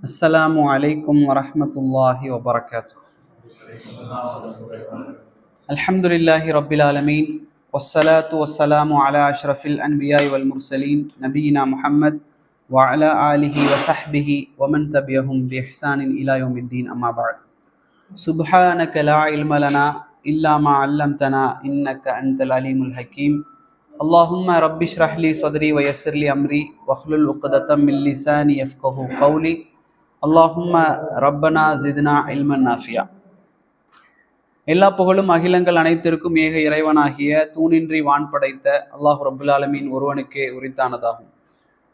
السلام عليكم ورحمة الله وبركاته. الحمد لله رب العالمين والصلاة والسلام على أشرف الأنبياء والمرسلين نبينا محمد وعلى آله وصحبه ومن تبعهم بإحسان إلى يوم الدين أما بعد. سبحانك لا علم لنا إلا ما علمتنا إنك أنت العليم الحكيم. اللهم رب اشرح لي صدري ويسر لي أمري واحلل عقدة من لساني يفقهوا قولي. அல்லாஹும்ம ரப்பனா ஜித்னா இல்மன் நாஃபியா. எல்லா புகழும் அகிலங்கள் அனைத்திற்கும் ஏக இறைவனாகிய தூணின்றி வான் படைத்த அல்லாஹ் ரப்புல் ஆலமீன் ஒருவனுக்கே உரித்தானதாகும்.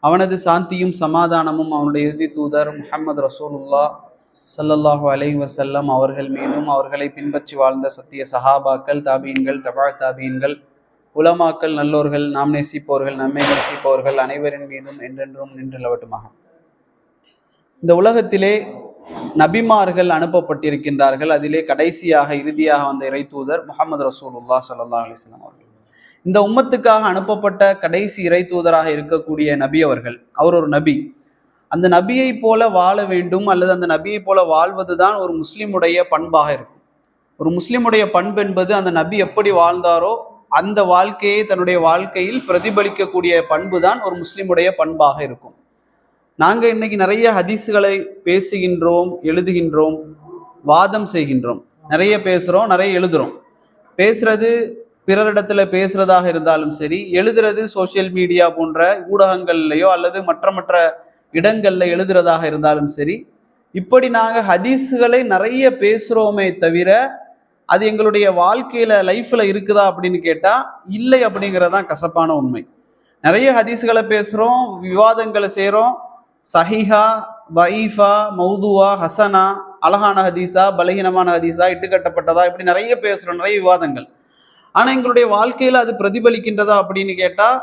அவனது சாந்தியும் சமாதானமும் அவனுடைய இறுதி தூதர் முஹம்மது ரசூலுல்லாஹ் ஸல்லல்லாஹு அலைஹி வஸல்லம் அவர்கள் மீதும், அவர்களை பின்பற்றி வாழ்ந்த சத்திய சஹாபாக்கள், தாபீன்கள், தபா தாபீன்கள், உலமாக்கள், நல்லோர்கள், நாம் நேசிப்பவர்கள், நம்மை நேசிப்பவர்கள் அனைவரின் மீதும் என்றென்றும் நின்றளவட்டுமாக. இந்த உலகத்திலே நபிமார்கள் அனுப்பப்பட்டிருக்கின்றார்கள். அதிலே கடைசியாக இறுதியாக வந்த இறை தூதர் முஹம்மது ரசூலுல்லாஹ் ஸல்லல்லாஹு அலைஹி வஸல்லம் அவர்கள். இந்த உம்மத்துக்காக அனுப்பப்பட்ட கடைசி இறை தூதராக இருக்கக்கூடிய நபி அவர்கள், அவர் ஒரு நபி. அந்த நபியை போல வாழ வேண்டும் அல்லது அந்த நபியை போல வாழ்வதுதான் ஒரு முஸ்லிமுடைய பண்பாக இருக்கும். ஒரு முஸ்லிமுடைய பண்பு என்பது அந்த நபி எப்படி வாழ்ந்தாரோ அந்த வாழ்க்கையை தன்னுடைய வாழ்க்கையில் பிரதிபலிக்கக்கூடிய பண்பு தான் ஒரு முஸ்லிமுடைய பண்பாக இருக்கும். நாங்கள் இன்னைக்கு நிறைய ஹதீஸுகளை பேசுகின்றோம், எழுதுகின்றோம், வாதம் செய்கின்றோம், நிறைய பேசுகிறோம், நிறைய எழுதுகிறோம். பேசுறது பிறரிடத்துல பேசுறதாக இருந்தாலும் சரி, எழுதுறது சோசியல் மீடியா போன்ற ஊடகங்கள்லையோ அல்லது மற்ற இடங்கள்ல எழுதுறதாக இருந்தாலும் சரி, இப்படி நாங்கள் ஹதீஸுகளை நிறைய பேசுகிறோமே தவிர அது எங்களுடைய வாழ்க்கையில லைஃப்ல இருக்குதா அப்படின்னு கேட்டா இல்லை அப்படிங்கிறதான் கசப்பான உண்மை. நிறைய ஹதீஸுகளை பேசுகிறோம், விவாதங்களை செய்கிறோம், சஹீஹா, பஈஃபா, மௌதுவா, ஹசனா, அழகான ஹதீஸா, பலகீனமான ஹதீஸா, இட்டுக்கட்டப்பட்டதா, இப்படி நிறைய பேசுகிறோம், நிறைய விவாதங்கள். ஆனால் எங்களுடைய வாழ்க்கையில் அது பிரதிபலிக்கின்றதா அப்படின்னு கேட்டால்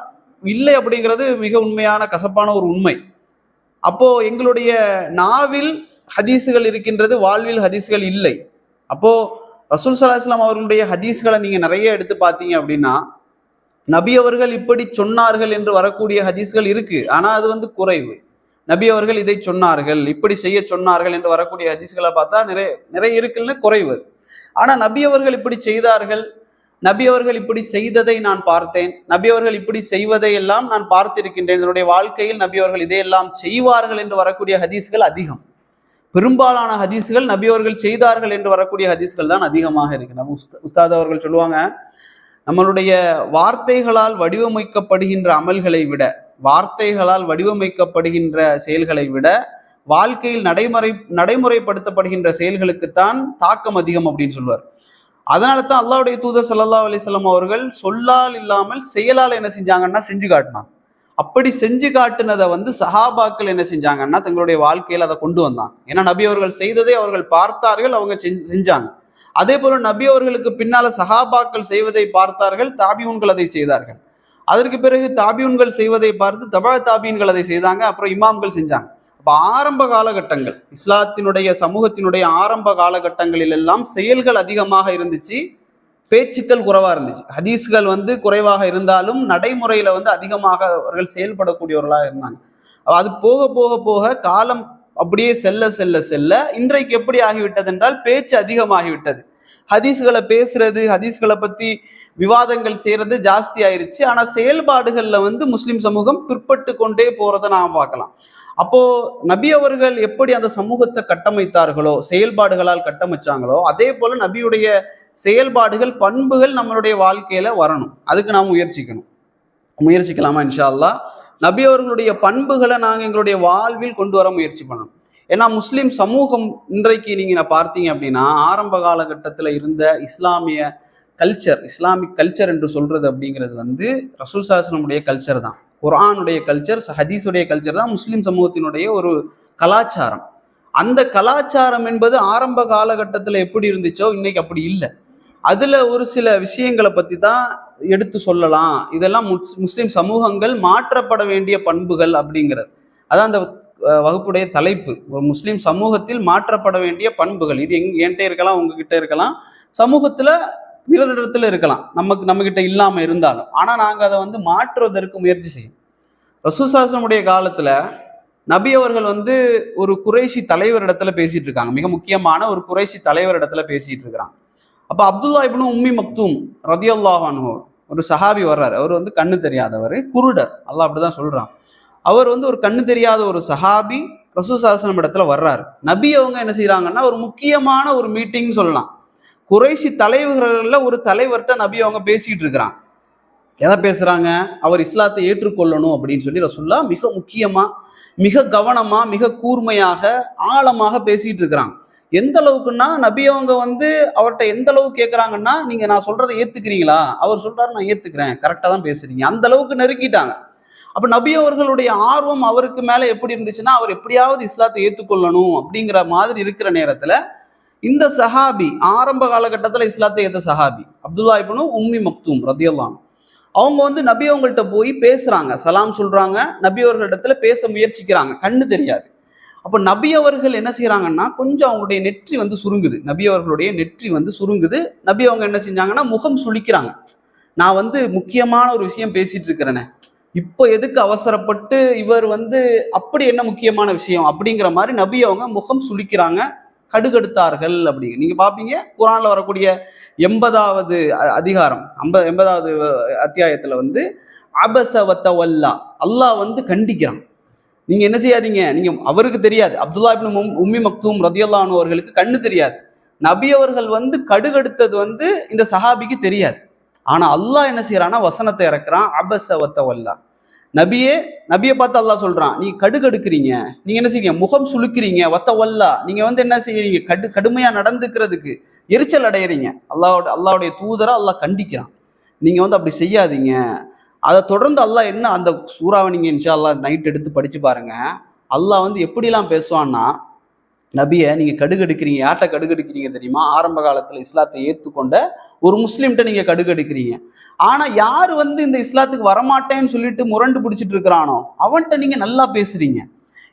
இல்லை அப்படிங்கிறது மிக உண்மையான கசப்பான ஒரு உண்மை. அப்போ எங்களுடைய நாவில் ஹதீஸுகள் இருக்கின்றது, வாழ்வில் ஹதீஸுகள் இல்லை. அப்போ ரசூல் ஸல்லல்லாஹு அலைஹி வஸல்லம் அவர்களுடைய ஹதீஸ்களை நீங்கள் நிறைய எடுத்து பார்த்தீங்க அப்படின்னா நபி அவர்கள் இப்படி சொன்னார்கள் என்று வரக்கூடிய ஹதீஸ்கள் இருக்கு, ஆனால் அது குறைவு. நபி அவர்கள் இதை சொன்னார்கள், இப்படி செய்ய சொன்னார்கள் என்று வரக்கூடிய ஹதீஸ்களை பார்த்தா நிறைய இருக்குன்னு குறைவு. ஆனால் நபி அவர்கள் இப்படி செய்தார்கள், நபி அவர்கள் இப்படி செய்ததை நான் பார்த்தேன், நபி அவர்கள் இப்படி செய்வதை எல்லாம் நான் பார்த்திருக்கின்றேன், என்னுடைய வாழ்க்கையில் நபி அவர்கள் இதையெல்லாம் செய்வார்கள் என்று வரக்கூடிய ஹதீஸ்கள் அதிகம். பெரும்பாலான ஹதீஸ்கள் நபி அவர்கள் செய்தார்கள் என்று வரக்கூடிய ஹதீஸ்கள் தான் அதிகமாக இருக்கு. நம்ம உஸ்தாத் அவர்கள் சொல்லுவாங்க, நம்மளுடைய வார்த்தைகளால் வடிவமைக்கப்படுகின்ற அமல்களை விட, வார்த்தைகளால் வடிவமைக்கப்படுகின்ற செயல்களை விட வாழ்க்கையில் நடைமுறைப்படுத்தப்படுகின்ற செயல்களுக்குத்தான் தாக்கம் அதிகம் அப்படின்னு சொல்லுவார். அதனால தான் அல்லாஹ்வுடைய தூதர் ஸல்லல்லாஹு அலைஹி வஸல்லம் அவர்கள் சொல்லால் இல்லாமல் செயலால் என்ன செஞ்சாங்கன்னா செஞ்சு காட்டினாங்க. அப்படி செஞ்சு காட்டுனதை சஹாபாக்கள் என்ன செஞ்சாங்கன்னா தங்களுடைய வாழ்க்கையில் அதை கொண்டு வந்தாங்க. ஏன்னா நபி அவர்கள் செய்ததை அவர்கள் பார்த்தார்கள், அவங்க செஞ்சாங்க. அதே போல நபி அவர்களுக்கு பின்னால சஹாபாக்கள் செய்வதை பார்த்தார்கள், தாபியூன்கள் அதை செய்தார்கள். அதற்கு பிறகு தாபியூன்கள் செய்வதை பார்த்து தபா தாபீன்கள் அதை செய்தாங்க, அப்புறம் இமாம்கள் செஞ்சாங்க. அப்ப ஆரம்ப காலகட்டங்கள், இஸ்லாத்தினுடைய சமூகத்தினுடைய ஆரம்ப காலகட்டங்களில் எல்லாம் செயல்கள் அதிகமாக இருந்துச்சு, பேச்சுக்கள் குறைவா இருந்துச்சு. ஹதீஸ்கள் குறைவாக இருந்தாலும் நடைமுறையில அதிகமாக அவர்கள் செயல்படக்கூடியவர்களாக இருந்தாங்க. அது போக போக போக காலம் அப்படியே செல்ல செல்ல செல்ல இன்றைக்கு எப்படி ஆகிவிட்டது என்றால் பேச்சு அதிகமாகிவிட்டது. ஹதீஸ்களை பேசுறது, ஹதீஸ்களை பத்தி விவாதங்கள் செய்யறது ஜாஸ்தி ஆயிருச்சு. ஆனா செயல்பாடுகள்ல முஸ்லிம் சமூகம் பிற்பட்டு கொண்டே போறதை நாம் பார்க்கலாம். அப்போ நபி அவர்கள் எப்படி அந்த சமூகத்தை கட்டமைத்தார்களோ, செயல்பாடுகளால் கட்டமைச்சாங்களோ, அதே போல நபியுடைய செயல்பாடுகள், பண்புகள் நம்மளுடைய வாழ்க்கையில வரணும். அதுக்கு நாம் முயற்சிக்கலாமா இன்ஷா அல்லாஹ். நபி அவர்களுடைய பண்புகளை நாங்கள் எங்களுடைய வாழ்வில் கொண்டு வர முயற்சி பண்ணணும். ஏன்னா முஸ்லிம் சமூகம் இன்றைக்கு நீங்க பார்த்தீங்க அப்படின்னா ஆரம்ப காலகட்டத்தில் இருந்த இஸ்லாமிய கல்ச்சர், இஸ்லாமிக் கல்ச்சர் என்று சொல்றது அப்படிங்கிறது ரசூல் ஸல்லல்லாஹு அலைஹி வஸல்லம் கல்ச்சர் தான், குர்ஆனுடைய கல்ச்சர், ஹதீஸுடைய கல்ச்சர் தான் முஸ்லிம் சமூகத்தினுடைய ஒரு கலாச்சாரம். அந்த கலாச்சாரம் என்பது ஆரம்ப காலகட்டத்தில் எப்படி இருந்துச்சோ இன்னைக்கு அப்படி இல்லை. அதுல ஒரு சில விஷயங்களை பத்தி தான் எடுத்து சொல்லலாம். இதெல்லாம் முஸ்லிம் சமூகங்கள் மாற்றப்பட வேண்டிய பண்புகள் அப்படிங்கிறது அதான் அந்த வகுப்புடைய தலைப்பு. ஒரு முஸ்லிம் சமூகத்தில் மாற்றப்பட வேண்டிய பண்புகள். இது என்கிட்ட இருக்கலாம், உங்ககிட்ட இருக்கலாம், சமூகத்துல பிறரிடத்துல இருக்கலாம், நம்ம கிட்ட இல்லாம இருந்தாலும். ஆனா நாங்க அதை மாற்றுவதற்கு முயற்சி செய்யும். ரசூல் ஸல்லல்லாஹு அலைஹி வஸல்லம் காலத்துல நபி அவர்கள் வந்து ஒரு குறைஷி தலைவர் இடத்துல பேசிட்டு இருக்காங்க, மிக முக்கியமான ஒரு குறைஷி தலைவர் இடத்துல பேசிட்டு இருக்கிறாங்க. அப்ப அப்துல்லா இப்னு உம்மி மக்தூம் ரதியல்லாஹு அன்ஹு ஒரு சஹாபி வர்றாரு. அவர் வந்து கண்ணு தெரியாதவர், குருடர், அல்லாஹ் அப்படிதான் சொல்றான். அவர் வந்து ஒரு கண்ணு தெரியாத ஒரு சஹாபி ரசூல் ஸல்லல்லாஹு அலைஹி வஸல்லம் இடத்துல வர்றாரு. நபி அவங்க என்ன செய்யறாங்கன்னா, ஒரு முக்கியமான ஒரு மீட்டிங் சொல்லலாம், குறைஷி தலைவர்கள்ல ஒரு தலைவர்கிட்ட நபி அவங்க பேசிட்டு இருக்கிறாங்க. எதை பேசுறாங்க? அவர் இஸ்லாத்தை ஏற்றுக்கொள்ளணும் அப்படின்னு சொல்லி ரசூலுல்லாஹ் மிக முக்கியமா, மிக கவனமா, மிக கூர்மையாக, ஆழமாக பேசிட்டு இருக்கிறாங்க. எந்த அளவுக்குன்னா, நபி அவங்க வந்து அவர்கிட்ட எந்த அளவுக்கு கேட்கறாங்கன்னா, நீங்க நான் சொல்றதை ஏத்துக்கிறீங்களா? அவர் சொல்றாரு, நான் ஏத்துக்கிறேன், கரெக்டா தான் பேசுறீங்க. அந்த அளவுக்கு நெருக்கிட்டாங்க. அப்ப நபி அவர்களுடைய ஆர்வம் அவருக்கு மேல எப்படி இருந்துச்சுன்னா, அவர் எப்படியாவது இஸ்லாத்தை ஏற்றுக்கொள்ளணும் அப்படிங்கிற மாதிரி இருக்கிற நேரத்துல, இந்த சஹாபி ஆரம்ப காலகட்டத்தில் இஸ்லாத்தை ஏற்ற சஹாபி அப்துல்லா இப்னு உம்மி மக்தூம் ரதியல்லாஹு அன்ஹு, அவங்க வந்து நபி அவங்கள்ட்ட போய் பேசுறாங்க, சலாம் சொல்றாங்க, நபி அவர்களிடத்துல பேச முயற்சிக்கிறாங்க, கண்ணு தெரியாது. அப்ப நபி அவர்கள் என்ன செய்யறாங்கன்னா, கொஞ்சம் அவங்களுடைய நெற்றி வந்து சுருங்குது, நபி அவர்களுடைய நெற்றி வந்து சுருங்குது. நபி அவங்க என்ன செஞ்சாங்கன்னா, முகம் சுளிக்கிறாங்க. நான் வந்து முக்கியமான ஒரு விஷயம் பேசிட்டு இருக்கிறேனே, இப்போ எதுக்கு அவசரப்பட்டு இவர் வந்து அப்படி என்ன முக்கியமான விஷயம் அப்படிங்கிற மாதிரி நபி அவங்க முகம் சுளிக்கிறாங்க, கடுகெடுத்தார்கள். அப்படி நீங்க பாப்பீங்க குர்ஆன்ல வரக்கூடிய 80வது அதிகாரம் 80வது அத்தியாயத்துல வந்து அபஸ வத்தவல்லா, அல்லாஹ் வந்து கண்டிக்கிறான். நீங்க என்ன செய்யாதீங்க, நீங்க அவருக்கு தெரியாது, அப்துல்லா இப்னு உம்மி மக்தூம் ரதியல்லாஹு அன்ஹு அவர்களுக்கு கண்ணு தெரியாது. நபி அவர்கள் வந்து கடுகெடுத்தது வந்து இந்த சஹாபிக்கு தெரியாது. ஆனா அல்லாஹ் என்ன செய்யறான்னா, வசனத்தை இறக்குறான், அபஸ வத்தவல்லா. நபியை பார்த்து அல்லாஹ் சொல்றான், நீ கடுகெடுக்கிறீங்க, நீங்க என்ன செய்றீங்க, முகம் சுளுக்கிறீங்க, வத்தவல்லா, நீங்க வந்து என்ன செய்யறீங்க, கடுமையா நடந்துக்கிறதுக்கு எரிச்சல் அடையறீங்க. அல்லாஹ்வுடைய தூதரை அல்லாஹ் கண்டிக்கிறான், நீங்க வந்து அப்படி செய்யாதீங்க. அதை தொடர்ந்து அல்லாஹ் என்ன, அந்த சூறாவை நீங்க இன்ஷா அல்லாஹ் நைட் எடுத்து படிச்சு பாருங்க. அல்லாஹ் வந்து எப்படிலாம் பேசுவான்னா, நபியை நீங்க கடுகெடுக்கிறீங்க, யார்கிட்ட கடுகெடுக்கிறீங்க தெரியுமா? ஆரம்ப காலத்துல இஸ்லாத்தை ஏற்றுக்கொண்ட ஒரு முஸ்லீம்கிட்ட நீங்க கடுகெடுக்கிறீங்க. ஆனா யாரு வந்து இந்த இஸ்லாத்துக்கு வரமாட்டேன்னு சொல்லிட்டு முரண்டு பிடிச்சிட்டு இருக்கிறானோ அவன்கிட்ட நீங்க நல்லா பேசுறீங்க,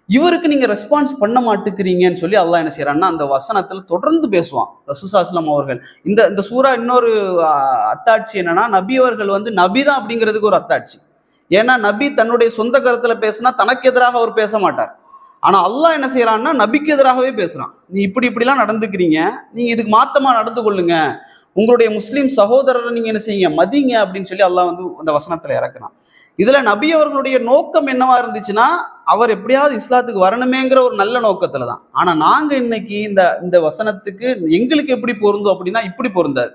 இவருக்கு நீங்க ரெஸ்பான்ஸ் பண்ண மாட்டேங்கிறீங்கன்னு சொல்லி அல்லாஹ் என்ன செய்யறான்னா, அந்த வசனத்துல தொடர்ந்து பேசுவான் ரசூல் ஸல்லல்லாஹு அலைஹி வஸல்லம் அவர்கள். இந்த சூரா இன்னொரு அத்தாட்சி என்னன்னா, நபி அவர்கள் வந்து நபிதான் அப்படிங்கிறதுக்கு ஒரு அத்தாட்சி. ஏன்னா நபி தன்னுடைய சொந்த கருத்துல பேசினா தனக்கு எதிராக அவர் பேச மாட்டார். ஆனா அல்லாஹ் என்ன செய்யறான்னா, நபிக்கு எதிராகவே பேசுறான். நீ இப்படிலாம் நடந்துக்கிறீங்க, நீங்க இதுக்கு மாத்தமா நடந்து கொள்ளுங்க, உங்களுடைய முஸ்லீம் சகோதரரை நீங்க என்ன செய்யுங்க, மதிங்க அப்படின்னு சொல்லி அல்லாஹ் வந்து அந்த வசனத்துல இறக்குறான். இதுல நபி அவர்களுடைய நோக்கம் என்னவா இருந்துச்சுன்னா, அவர் எப்படியாவது இஸ்லாத்துக்கு வரணுமேங்கிற ஒரு நல்ல நோக்கத்துல தான். ஆனா நாங்க இன்னைக்கு இந்த வசனத்துக்கு எங்களுக்கு எப்படி பொருந்தும் அப்படின்னா, இப்படி பொருந்தாது.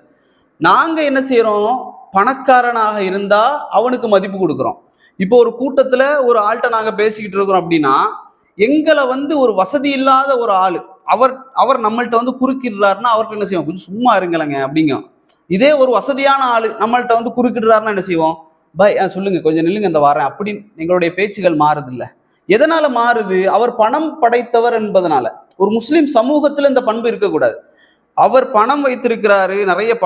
நாங்க என்ன செய்யறோம், பணக்காரனாக இருந்தா அவனுக்கு மதிப்பு கொடுக்குறோம். இப்போ ஒரு கூட்டத்துல ஒரு ஆள்கிட்ட நாங்க பேசிக்கிட்டு இருக்கிறோம் அப்படின்னா, எங்களை வந்து ஒரு வசதி இல்லாத ஒரு ஆளு அவர் நம்மள்ட்ட வந்து குறுக்கிடுறாருன்னா அவர்கிட்ட என்ன செய்வோம், கொஞ்சம் சும்மா இருங்களேங்க அப்படிங்க. இதே ஒரு வசதியான ஆளு நம்மள்ட்ட வந்து குறுக்கிடுறாருன்னா என்ன செய்வோம், பாய் சொல்லுங்க, கொஞ்சம் நில்லுங்க, இந்த வாரேன் அப்படின்னு எங்களுடைய பேச்சுகள் மாறுது இல்ல. எதனால மாறுது? அவர் பணம் படைத்தவர் என்பதனால. ஒரு முஸ்லிம் சமூகத்துல இந்த பண்பு இருக்கக்கூடாது. அவர் பணம் வைத்திருக்கிறாரு, நிறைய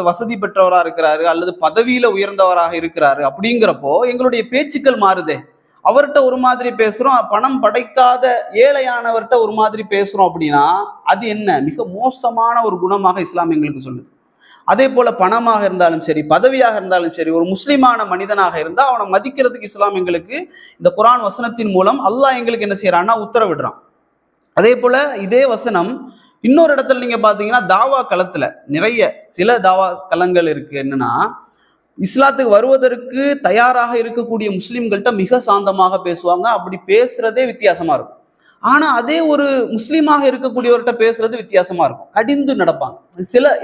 வசதி பெற்றவராக இருக்கிறாரு, அல்லது பதவியில உயர்ந்தவராக இருக்கிறாரு, அப்படிங்கிறப்போ எங்களுடைய பேச்சுக்கள் மாறுதே. அவர்கிட்ட ஒரு மாதிரி பேசுறோம், பணம் படைக்காத ஏழையானவர்கிட்ட ஒரு மாதிரி பேசுறோம் அப்படின்னா அது என்ன, மிக மோசமான ஒரு குணமாக இஸ்லாம் எங்களுக்கு சொல்லுது. அதே போல பணமாக இருந்தாலும் சரி, பதவியாக இருந்தாலும் சரி, ஒரு முஸ்லிமான மனிதனாக இருந்தா அவனை மதிக்கிறதுக்கு இஸ்லாம் எங்களுக்கு இந்த குர்ஆன் வசனத்தின் மூலம் அல்லாஹ் எங்களுக்கு என்ன செய்யறான்னா உத்தரவிடுறான். அதே போல இதே வசனம் இன்னொரு இடத்துல நீங்க பாத்தீங்கன்னா, தாவா களத்துல நிறைய சில தாவா களங்கள் இருக்கு. என்னன்னா, இஸ்லாத்துக்கு வருவதற்கு தயாராக இருக்கக்கூடிய முஸ்லிம்கள்ட்ட மிக சாந்தமாக பேசுவாங்க, அப்படி பேசுறதே வித்தியாசமா இருக்கும். ஆனா அதே ஒரு முஸ்லீமாக இருக்கக்கூடியவர்கிட்ட பேசுறது வித்தியாசமா இருக்கும், கடிந்து நடப்பாங்க.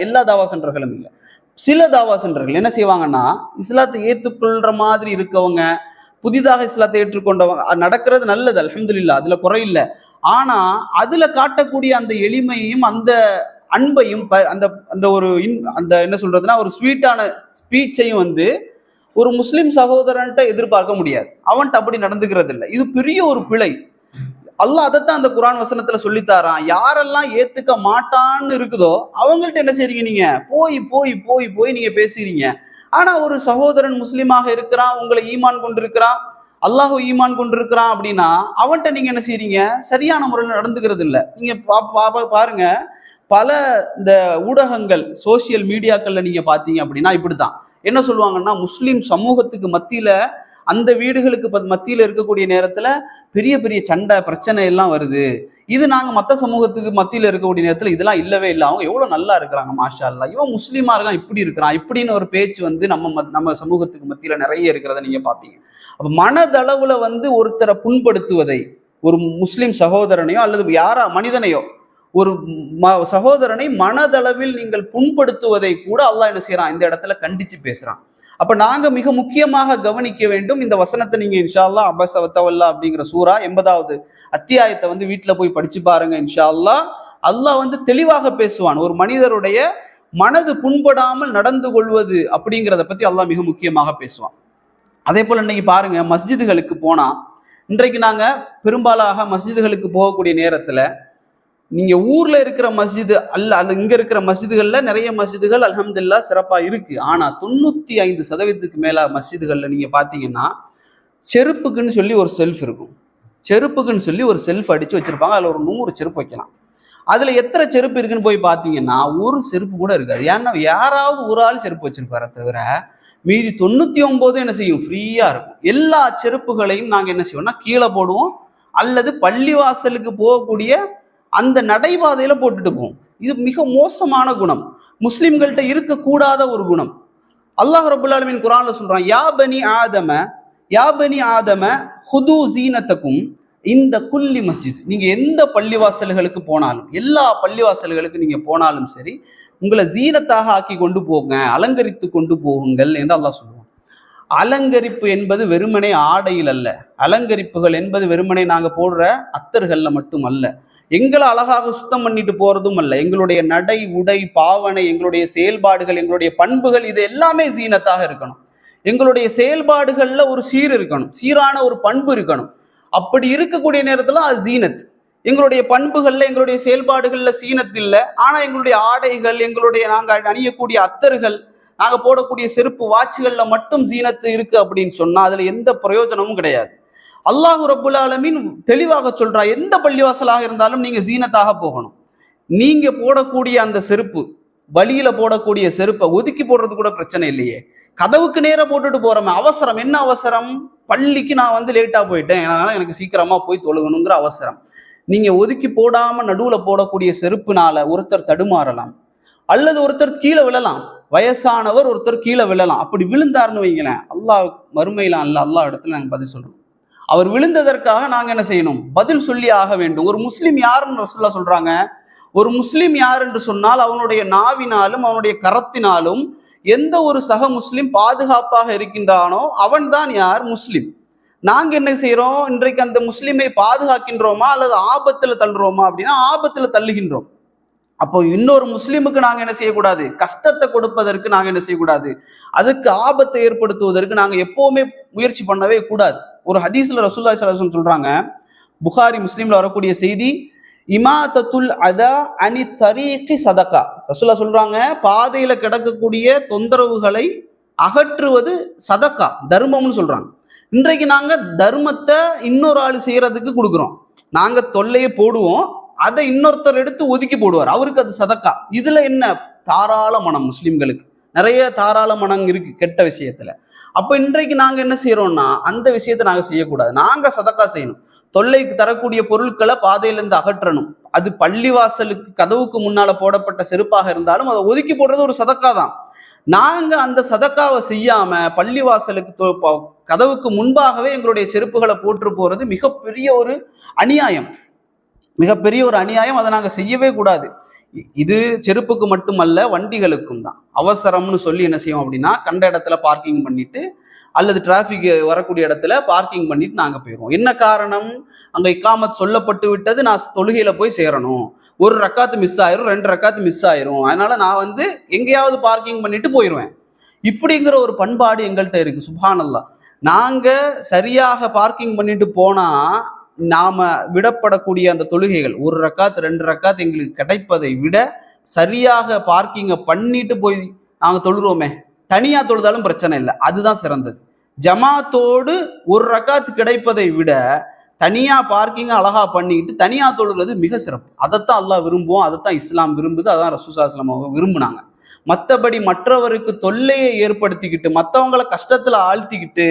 எல்லா தாவா சென்டர்களும் இல்லை, சில தாவா சென்டர்கள் என்ன செய்வாங்கன்னா, இஸ்லாத்தை ஏற்றுக்கொள்ற மாதிரி இருக்கவங்க, புதிதாக இஸ்லாத்தை ஏற்றுக்கொண்டவங்க நடக்கிறது நல்லது, அல்ஹம்துலில்லாஹ், அதுல குறையில்லை. ஆனா அதுல காட்டக்கூடிய அந்த எளிமையையும் அந்த அன்பையும் அந்த அந்த ஒரு அந்த என்ன சொல்றதுன்னா ஒரு ஸ்வீட்டான ஸ்பீச்சையும் வந்து ஒரு முஸ்லிம் சகோதரன்ட்ட எதிர்பார்க்க முடியாது. அவன்கிட்ட அப்படி நடந்துக்கிறது இல்லை. இது பெரிய ஒரு பிழை. அல்லாஹ் அதைத்தான் அந்த குர்ஆன் வசனத்துல சொல்லித்தாரான். யாரெல்லாம் ஏத்துக்க மாட்டான்னு இருக்குதோ அவங்கள்ட்ட என்ன செய்றீங்க, நீங்க போய் போய் போய் போய் நீங்க பேசுறீங்க. ஆனா ஒரு சகோதரன் முஸ்லீமாக இருக்கிறான், உங்களை ஈமான் கொண்டிருக்கிறான், அல்லாஹ் ஈமான் கொண்டிருக்கிறான் அப்படின்னா அவன்கிட்ட நீங்க என்ன செய்றீங்க, சரியான முறையில் நடந்துக்கிறது இல்லை. நீங்க பாருங்க, பல இந்த ஊடகங்கள் சோசியல் மீடியாக்கள்ல நீங்க பாத்தீங்க அப்படின்னா இப்படித்தான் என்ன சொல்லுவாங்கன்னா, முஸ்லிம் சமூகத்துக்கு மத்தியில அந்த வீடுகளுக்கு மத்தியில் இருக்கக்கூடிய நேரத்துல பெரிய பெரிய சண்டை பிரச்சனை எல்லாம் வருது. இது நாங்க மற்ற சமூகத்துக்கு மத்தியில் இருக்கக்கூடிய நேரத்துல இதெல்லாம் இல்லவே இல்லை. அவங்க எவ்வளவு நல்லா இருக்கிறாங்க, மாஷா அல்லா, இவன் முஸ்லீமா இருக்கான், இப்படி இருக்கிறான் இப்படின்னு ஒரு பேச்சு வந்து நம்ம சமூகத்துக்கு மத்தியில நிறைய இருக்கிறத நீங்க பாப்பீங்க. அப்ப மனதளவுல வந்து ஒருத்தரை புண்படுத்துவதை, ஒரு முஸ்லிம் சகோதரனையோ அல்லது மனிதனையோ, ஒரு சகோதரனை மனதளவில் நீங்கள் புண்படுத்துவதை கூட அல்லாஹ் என்ன செய்யறான், இந்த இடத்துல கண்டிச்சு பேசுறான். அப்ப நாங்க மிக முக்கியமாக கவனிக்க வேண்டும். இந்த வசனத்தை நீங்க இன்ஷா அல்லாஹ் அபஸ வத்தவல்லா அப்படிங்கிற சூரா 80வது அத்தியாயத்தை வந்து வீட்டுல போய் படிச்சு பாருங்க. இன்ஷா அல்லாஹ் அல்லாஹ் வந்து தெளிவாக பேசுவான். ஒரு மனிதருடைய மனது புண்படாமல் நடந்து கொள்வது அப்படிங்கிறத பத்தி அல்லாஹ் மிக முக்கியமாக பேசுவான். அதே போல இன்னைக்கு பாருங்க, மஸ்ஜிதுகளுக்கு போனா, இன்றைக்கு நாங்க பெரும்பாலாக மஸ்ஜிதுகளுக்கு போகக்கூடிய நேரத்துல நீங்க ஊர்ல இருக்கிற மஸ்ஜிது அல்ல இங்க இருக்கிற மஸ்ஜிதுகள்ல நிறைய மஸ்ஜிதுகள் அல்ஹம்துலில்லாஹ் சிறப்பா இருக்கு. ஆனா 95% மேல மஸ்ஜிதுகள்ல நீங்க பாத்தீங்கன்னா செருப்புக்குன்னு சொல்லி ஒரு செல்ஃப் இருக்கும். செருப்புக்குன்னு சொல்லி ஒரு செல்ஃப் அடிச்சு வச்சிருப்பாங்க. அதுல ஒரு 100 செருப்பு வைக்கலாம். அதுல எத்தனை செருப்பு இருக்குன்னு போய் பாத்தீங்கன்னா ஒரு செருப்பு கூட இருக்காது. ஏன்னா யாராவது ஒரு ஆள் செருப்பு வச்சிருப்பார தவிர மீதி 99 என்ன செய்யும், ஃப்ரீயா இருக்கும். எல்லா செருப்புகளையும் நாங்க என்ன செய்வோம்னா கீழே போடுவோம், அல்லது பள்ளிவாசலுக்கு போகக்கூடிய அந்த நடைபாதையில போட்டுட்டு போவோம். இது மிக மோசமான குணம், முஸ்லிம்கள்ட்ட இருக்கக்கூடாத ஒரு குணம். அல்லாஹ் ரப்புல் ஆலமீன் குர்ஆன்ல சொல்றான், யா பனி ஆதம ஹுது ஜீனத்தக்கும் இந்த குல்லி மஸ்ஜித். நீங்க எந்த பள்ளிவாசல்களுக்கு போனாலும், எல்லா பள்ளிவாசல்களுக்கு நீங்க போனாலும் சரி, உங்களை ஜீனத்தாக ஆக்கி கொண்டு போங்க, அலங்கரித்து கொண்டு போகுங்கள் என்று அல்லாஹ் சொல்லுவான். அலங்கரிப்பு என்பது வெறுமனே ஆடையில் அல்ல. அலங்கரிப்புகள் என்பது வெறுமனே நாங்க போடுற அத்தர்கள்ல மட்டும் அல்ல. எங்களை அழகாக சுத்தம் பண்ணிட்டு போறதும் அல்ல. எங்களுடைய நடை, உடை, பாவனை, எங்களுடைய செயல்பாடுகள், எங்களுடைய பண்புகள், இது எல்லாமே ஜீனத்தாக இருக்கணும். எங்களுடைய செயல்பாடுகள்ல ஒரு சீர் இருக்கணும், சீரான ஒரு பண்பு இருக்கணும். அப்படி இருக்கக்கூடிய நேரத்துல அது ஜீனத். எங்களுடைய பண்புகள்ல, எங்களுடைய செயல்பாடுகள்ல சீனத் இல்லை. ஆனா எங்களுடைய ஆடைகள், நாங்க அணியக்கூடிய அத்தர்கள், நாங்க போடக்கூடிய செருப்பு, வாட்சுகள்ல மட்டும் ஜீனத்து இருக்கு அப்படின்னு சொன்னா அதுல எந்த பிரயோஜனமும் கிடையாது. அல்லாஹ் ரப்புல் ஆலமீன் தெளிவாக சொல்றா, எந்த பள்ளிவாசலாக இருந்தாலும் நீங்க ஜீனத்தாக போகணும். நீங்க போடக்கூடிய அந்த செருப்பு, வழியில போடக்கூடிய செருப்பை ஒதுக்கி போடுறது கூட பிரச்சனை இல்லையே. கதவுக்கு நேரம் போட்டுட்டு போறோமே, அவசரம் என்ன அவசரம்? பள்ளிக்கு நான் வந்து லேட்டா போயிட்டேன், அதனால எனக்கு சீக்கிரமா போய் தொழுகணுங்கிற அவசரம். நீங்க ஒதுக்கி போடாம நடுவுல போடக்கூடிய செருப்புனால ஒருத்தர் தடுமாறலாம், அல்லது ஒருத்தர் கீழே விழலாம். வயசானவர் ஒருத்தர் கீழே விழலாம். அப்படி விழுந்தாருன்னு வைங்களேன், அல்லாஹ் மறுமையிலாம் அல்ல, அல்லாஹ் இடத்துல நாங்க பதில் சொல்றோம். அவர் விழுந்ததற்காக நாங்க என்ன செய்யணும், பதில் சொல்லி ஆக வேண்டும். ஒரு முஸ்லிம் யாருன்னு ரசூலுல்லாஹ் சொல்றாங்க, ஒரு முஸ்லிம் யார் என்று சொன்னால் அவனுடைய நாவினாலும் அவனுடைய கரத்தினாலும் எந்த ஒரு சக முஸ்லிம் பாதுகாப்பாக இருக்கின்றானோ அவன் தான் யார், முஸ்லிம். நாங்க என்ன செய்யறோம், இன்றைக்கு அந்த முஸ்லிமை பாதுகாக்கின்றோமா அல்லது ஆபத்துல தள்ளுறோமா அப்படின்னா ஆபத்துல தள்ளுகின்றோம். அப்போ இன்னொரு முஸ்லிமுக்கு நாங்க என்ன செய்யக்கூடாது, கஷ்டத்தை கொடுப்பதற்கு நாங்க என்ன செய்யக்கூடாது, அதுக்கு ஆபத்தை ஏற்படுத்துவதற்கு நாங்க எப்பவுமே முயற்சி பண்ணவே கூடாது. ஒரு ஹதீஸ்ல ரசூலுல்லாஹி ஸல்லல்லாஹு அலைஹி வஸல்லம் சொல்றாங்க, புகாரி முஸ்லிம்ல வரக்கூடிய செய்தி, இமாதத்துல் அதா அனி தரீகி சதகா. ரசூலுல்லாஹ் சொல்றாங்க, பாதையில கிடக்கக்கூடிய தொந்தரவுகளை அகற்றுவது சதகா, தர்மம்னு சொல்றாங்க. இன்றைக்கு நாங்க தர்மத்தை இன்னொரு ஆள் செய்யறதுக்கு கொடுக்குறோம். நாங்க தொல்லையை போடுவோம், அதை இன்னொருத்தர் எடுத்து ஒதுக்கி போடுவார், அவருக்கு அது சதக்கா. இதுல என்ன தாராள மனம், முஸ்லிம்களுக்கு நிறைய தாராள மனம் இருக்கு கெட்ட விஷயத்துல. அப்ப இன்றைக்கு நாங்க என்ன செய்யறோம்னா அந்த விஷயத்தை நாங்க செய்யக்கூடாது, நாங்க சதக்கா செய்யணும். தொல்லைக்கு தரக்கூடிய பொருட்களை பாதையில இருந்து அகற்றணும். அது பள்ளிவாசலுக்கு கதவுக்கு முன்னால போடப்பட்ட செருப்பாக இருந்தாலும் அதை ஒதுக்கி போடுறது ஒரு சதக்கா தான். நாங்க அந்த சதக்காவை செய்யாம பள்ளிவாசலுக்கு கதவுக்கு முன்பாகவே எங்களுடைய செருப்புகளை போட்டு போறது மிகப்பெரிய ஒரு அநியாயம், மிகப்பெரிய ஒரு அநியாயம். அதை நாங்க செய்யவே கூடாது. இது செருப்புக்கு மட்டுமல்ல, வண்டிகளுக்கும் தான். அவசரம்னு சொல்லி என்ன செய்வோம் அப்படின்னா, கண்ட இடத்துல பார்க்கிங் பண்ணிட்டு அல்லது டிராஃபிக் வரக்கூடிய இடத்துல பார்க்கிங் பண்ணிட்டு நாங்க போயிடுவோம். என்ன காரணம், அங்க இக்காமத் சொல்லப்பட்டு விட்டது, நான் தொழுகையில போய் சேரணும், ஒரு ரக்காத்து மிஸ் ஆயிரும், 2 ரக்காத்து மிஸ் ஆயிரும், அதனால நான் வந்து எங்கேயாவது பார்க்கிங் பண்ணிட்டு போயிடுவேன். இப்படிங்கிற ஒரு பண்பாடு எங்கள்கிட்ட இருக்கு. சுப்ஹானல்லாஹ். நாங்க சரியாக பார்க்கிங் பண்ணிட்டு போனா நாம விடப்படக்கூடிய அந்த தொழுகைகள் 1 ரக்காத் 2 ரக்காத் எங்களுக்கு கிடைப்பதை விட சரியாக பார்க்கிங்கை பண்ணிட்டு போய் நாங்க தொழுறோமே, தனியா தொழுதாலும் பிரச்சனை இல்லை, அதுதான் சிறந்தது. ஜமாத்தோடு 1 ரக்காத்து கிடைப்பதை விட தனியா பார்க்கிங்க அழகா பண்ணிக்கிட்டு தனியா தொழுகிறது மிக சிறப்பு. அதைத்தான் அல்லாஹ் விரும்புவோம், அதைத்தான் இஸ்லாம் விரும்புது, அதான் ரசூலுல்லாஹி ஸல்லல்லாஹு அலைஹி வஸல்லம் விரும்புனாங்க. மற்றபடி மற்றவருக்கு தொல்லையை ஏற்படுத்திக்கிட்டு மற்றவங்களை கஷ்டத்துல ஆழ்த்திக்கிட்டு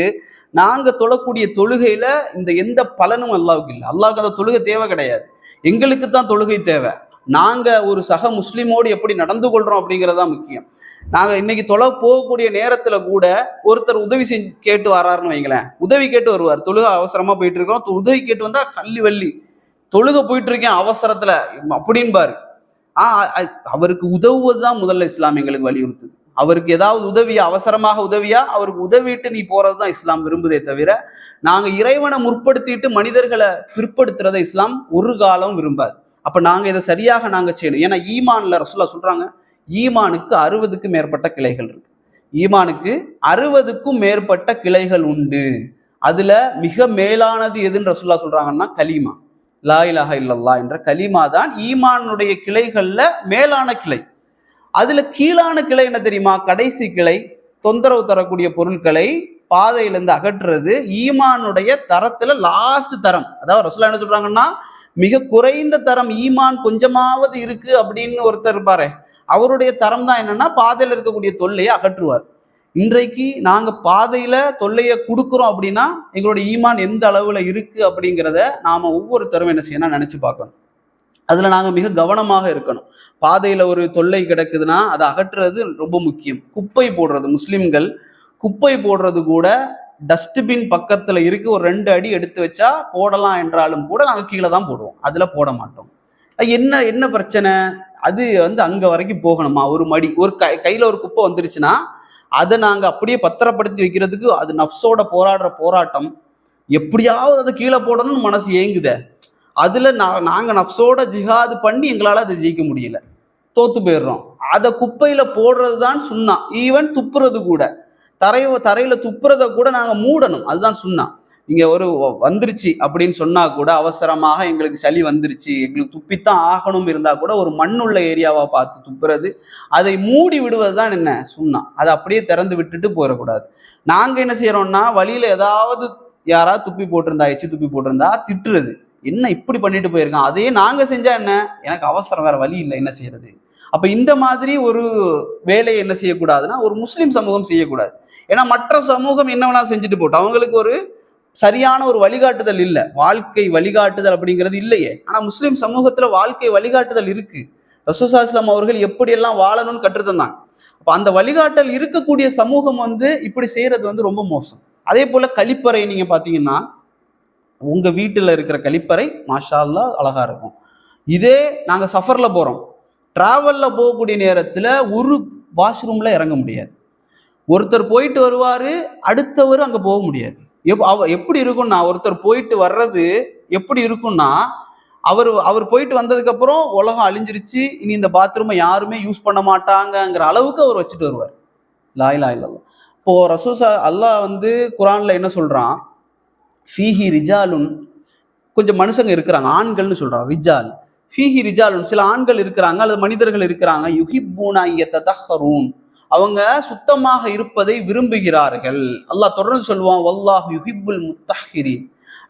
நாங்க தொழக்கூடிய தொழுகையில இந்த எந்த பலனும் அல்லாவுக்கு இல்லை. அல்லாவுக்கு அந்த தொழுகை தேவை கிடையாது. எங்களுக்கு தான் தொழுகை தேவை. நாங்க ஒரு சக முஸ்லீமோடு எப்படி நடந்து கொள்றோம் அப்படிங்கிறதா முக்கியம். நாங்க இன்னைக்கு தொலை போகக்கூடிய நேரத்துல கூட ஒருத்தர் உதவி செஞ்சு கேட்டு வர்றாருன்னு வைங்களேன், உதவி கேட்டு வருவார். தொழுகை அவசரமா போயிட்டு இருக்கோம், உதவி கேட்டு வந்தா கள்ளி வள்ளி தொழுகை போயிட்டு இருக்கேன் அவசரத்துல அப்படின்பாரு. அவருக்கு உதவுவதுதான் முதல்ல இஸ்லாம் எங்களுக்கு வலியுறுத்துது. அவருக்கு ஏதாவது உதவியா, அவசரமாக உதவியா, அவருக்கு உதவிட்டு நீ போறதுதான் இஸ்லாம் விரும்புதே தவிர நாங்க இறைவனை முற்படுத்திட்டு மனிதர்களை பிற்படுத்துறதை இஸ்லாம் ஒரு காலம் விரும்பாது. அப்ப நாங்க இதை சரியாக நாங்க செய்யணும். ஏன்னா ஈமான்ல ரசூலுல்லாஹ் சொல்றாங்க, ஈமானுக்கு 60க்கும் மேற்பட்ட கிளைகள் இருக்கு. ஈமானுக்கு 60க்கும் மேற்பட்ட கிளைகள் உண்டு. அதுல மிக மேலானது எதுன்னு ரசூலுல்லாஹ் சொல்றாங்கன்னா கலீமா, லா இலாஹ இல்லல்லாஹ் என்ற கலீமா தான் ஈமானுடைய கிளைகள்ல மேலான கிளை. அதுல கீழான கிளை என்ன தெரியுமா? கடைசி கிளை தொந்தரவு தரக்கூடிய பொருட்களை பாதையிலிருந்து அகற்றுறது. ஈமானுடைய தரத்துல லாஸ்ட் தரம். அதாவது ரசூலுல்லாஹ் என்ன சொல்றாங்கன்னா, மிக குறைந்த தரம் ஈமான் கொஞ்சமாவது இருக்கு அப்படின்னு ஒருத்தர் இருப்பாரு, அவருடைய தரம் தான் என்னன்னா பாதையில இருக்கக்கூடிய தொல்லையை அகற்றுவார். இன்றைக்கு நாங்க பாதையில தொல்லையை கொடுக்குறோம் அப்படின்னா எங்களுடைய ஈமான் எந்த அளவுல இருக்கு அப்படிங்கிறத நாம ஒவ்வொருத்தரும் என்ன செய்யணும் நினைச்சு பார்க்கணும். அதுல நாங்க மிக கவனமாக இருக்கணும். பாதையில ஒரு தொல்லை கிடக்குதுன்னா அதை அகற்றுறது ரொம்ப முக்கியம். குப்பை போடுறது, முஸ்லிம்கள் குப்பை போடுறது கூட டஸ்ட்பின் பக்கத்துல இருக்கு, ஒரு 2 அடி எடுத்து வச்சா போடலாம் என்றாலும் கூட நாங்க கீழே தான் போடுவோம், அதுல போட மாட்டோம். என்ன பிரச்சனை? அது அங்க வரைக்கும் போகணுமா? ஒரு மடி, ஒரு கையில ஒரு குப்பை வந்துருச்சுன்னா அதை நாங்க அப்படியே பத்திரப்படுத்தி வைக்கிறதுக்கு அது நஃப்ஸோட போராடுற போராட்டம். எப்படியாவது அதை கீழே போடணும்னு மனசு ஏங்குதே, அதுல நாங்க நஃப்ஸோட ஜிஹாது பண்ணி எங்களால அதை ஜெயிக்க முடியல, தோத்து போயிடுறோம். அதை குப்பையில போடுறது தான் சுன்னா. ஈவன் துப்புறது கூட, தரையில துப்புறத கூட நாங்க மூடணும், அதுதான் சுன்னா. நீங்க ஒரு வந்துருச்சு அப்படின்னு சொன்னா கூட, அவசரமாக எங்களுக்கு சளி வந்துருச்சு, எங்களுக்கு துப்பித்தான் ஆகணும் இருந்தா கூட ஒரு மண்ணுள்ள ஏரியாவா பார்த்து துப்புறது, அதை மூடி விடுவது தான் என்ன சுன்னா. அதை அப்படியே திறந்து விட்டுட்டு போயிடக்கூடாது. நாங்க என்ன செய்யறோம்னா, வழியில ஏதாவது யாராவது துப்பி போட்டிருந்தா, எச்சு துப்பி போட்டிருந்தா திட்டுறது, என்ன இப்படி பண்ணிட்டு போயிருக்கான், அதே நாங்க செஞ்சா என்ன, எனக்கு அவசரம், வேற வழி இல்லை, என்ன செய்யறது. அப்ப இந்த மாதிரி ஒரு வேலையை என்ன செய்யக்கூடாதுன்னா ஒரு முஸ்லிம் சமூகம் செய்யக்கூடாது. ஏன்னா மற்ற சமூகம் என்ன வேணா செஞ்சுட்டு போட்டோம், அவங்களுக்கு ஒரு சரியான ஒரு வழிகாட்டுதல் இல்லை, வாழ்க்கை வழிகாட்டுதல் அப்படிங்கிறது இல்லையே. ஆனா முஸ்லிம் சமூகத்துல வாழ்க்கை வழிகாட்டுதல் இருக்கு. ரசூலுல்லாஹி ஸல்லல்லாஹு அலைஹி வஸல்லம் அவர்கள் எப்படியெல்லாம் வாழணும்னு கற்றுத்தந்தாங்க. அப்ப அந்த வழிகாட்டல் இருக்கக்கூடிய சமூகம் இப்படி செய்யறது ரொம்ப மோசம். அதே போல கழிப்பறை நீங்க பாத்தீங்கன்னா, உங்க வீட்டுல இருக்கிற கழிப்பறை மாஷா அல்லாஹ் அழகா இருக்கும். இதே நாங்க சஃபர்ல போறோம், டிராவல்ல போகக்கூடிய நேரத்துல ஒரு வாஷ்ரூம்ல இறங்க முடியாது. ஒருத்தர் போயிட்டு வருவாரு, அடுத்தவர் அங்க போக முடியாது. எப்படி இருக்கும்னா, ஒருத்தர் போயிட்டு வர்றது எப்படி இருக்கும்னா, அவர் போயிட்டு வந்ததுக்கு அப்புறம் உலகம் அழிஞ்சிருச்சு, இனி இந்த பாத்ரூமை யாருமே யூஸ் பண்ண மாட்டாங்கிற அளவுக்கு அவர் வச்சுட்டு வருவார். லா இலாஹ இல்லல்லாஹ். இப்போ ரசூல் அல்லாஹ் குர்ஆன்ல என்ன சொல்றான், ஃபீஹி ரிஜாலுன், கொஞ்சம் மனுஷங்க இருக்கிறாங்க, ஆண்கள்னு சொல்றான், ரிஜால் ஃபீஹி ரிஜாலுன், சில ஆண்கள் இருக்கிறாங்க அல்லது மனிதர்கள் இருக்கிறாங்க, யுஹிப்பூன யததஹரூன், அவங்க சுத்தமாக இருப்பதை விரும்புகிறார்கள். அல்லாஹ் தொடர்ந்து சொல்லுவான், வல்லாஹு யுஹிப்புல் முத்தஹிரீன்,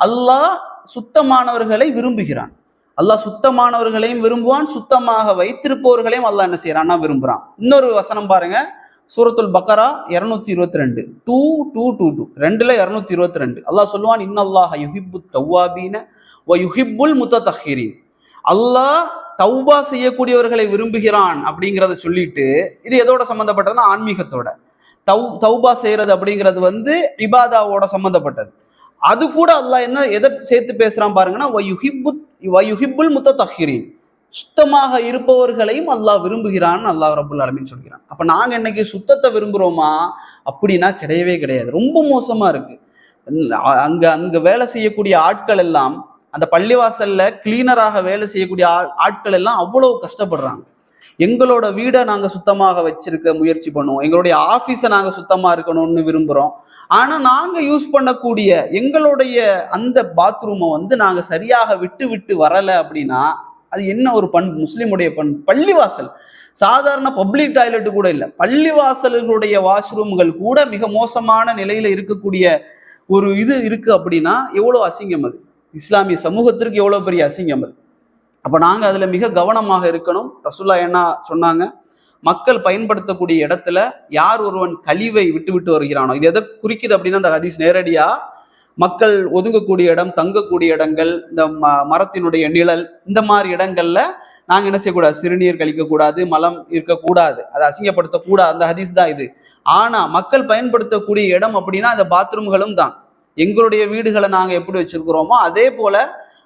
அல்லாஹ் சுத்தமானவர்களை விரும்புகிறான். அல்லாஹ் சுத்தமானவர்களையும் விரும்புவான், சுத்தமாக வைத்திருப்பவர்களையும் அல்லாஹ் என்ன செய்யறான்னா விரும்புறான். இன்னொரு வசனம் பாருங்க, சூரத்துல் பக்கரா 222 222 222 அல்லாஹ் சொல்லுவான், இன்னல்லாஹ யுஹிப்புத் தவ்வாபீன வ யுஹிப்புல் முத்ததஹிரீன், அல்லாஹ் தௌபா செய்யக்கூடியவர்களை விரும்புகிறான் அப்படிங்கிறத சொல்லிட்டு, இது எதோட சம்பந்தப்பட்டதுன்னா ஆன்மீகத்தோட. தௌபா செய்யறது அப்படிங்கிறது இபாதாவோட சம்பந்தப்பட்டது. அது கூட அல்லாஹ் எதை சேர்த்து பேசுறான் பாருங்கன்னா, வயுஹிப்புல் முத்ததஹிரீன், சுத்தமாக இருப்பவர்களையும் அல்லாஹ் விரும்புகிறான்னு அல்லாஹ் ரப்புல் ஆலமீன் சொல்கிறான். அப்ப நாங்க இன்னைக்கு சுத்தத்தை விரும்புறோமா அப்படின்னா கிடையவே கிடையாது. ரொம்ப மோசமா இருக்கு. அங்க வேலை செய்யக்கூடிய ஆட்கள் எல்லாம், அந்த பள்ளிவாசல்ல கிளீனராக வேலை செய்யக்கூடிய ஆட்கள் எல்லாம் அவ்வளவு கஷ்டப்படுறாங்க. எங்களோட வீடை நாங்க சுத்தமாக வச்சிருக்க முயற்சி பண்ணுவோம், எங்களுடைய ஆபீஸை நாங்க சுத்தமா இருக்கணும்னு விரும்புறோம். ஆனா நாங்க யூஸ் பண்ணக்கூடிய எங்களுடைய அந்த பாத்ரூமை நாங்க சரியாக விட்டு விட்டு வரல அப்படின்னா அது என்ன ஒரு பண்பு, முஸ்லிமுடைய பண்பு. பள்ளிவாசல் சாதாரண பப்ளிக் டாய்லெட் கூட இல்லை, பள்ளிவாசல்களுடைய வாஷ்ரூம்கள் கூட மிக மோசமான நிலையில இருக்கக்கூடிய ஒரு இது இருக்கு அப்படின்னா எவ்வளவு அசிங்கம் அது, இஸ்லாமிய சமூகத்திற்கு எவ்வளவு பெரிய அசிங்கம் அது. அப்ப நாங்க அதுல மிக கவனமாக இருக்கணும். ரசூலுல்லாஹ் என்ன சொன்னாங்க, மக்கள் பயன்படுத்தக்கூடிய இடத்துல யார் ஒருவன் கழிவை விட்டு விட்டு வருகிறானோ, இது எதை குறிக்குது அப்படின்னா அந்த ஹதீஸ் நேரடியா மக்கள் ஒதுங்கக்கூடிய இடம், தங்கக்கூடிய இடங்கள், இந்த மரத்தினுடைய நிழல், இந்த மாதிரி இடங்கள்ல நாங்க என்ன செய்யக்கூடாது, சிறுநீர் கழிக்கக்கூடாது, மலம் இருக்கக்கூடாது, அதை அசிங்கப்படுத்தக்கூடாது. அந்த ஹதீஸ் தான் இது. ஆனா மக்கள் பயன்படுத்தக்கூடிய இடம் அப்படின்னா அந்த பாத்ரூம்களும் தான். எங்களுடைய வீடுகளை நாங்க எப்படி வச்சிருக்கிறோமோ அதே போல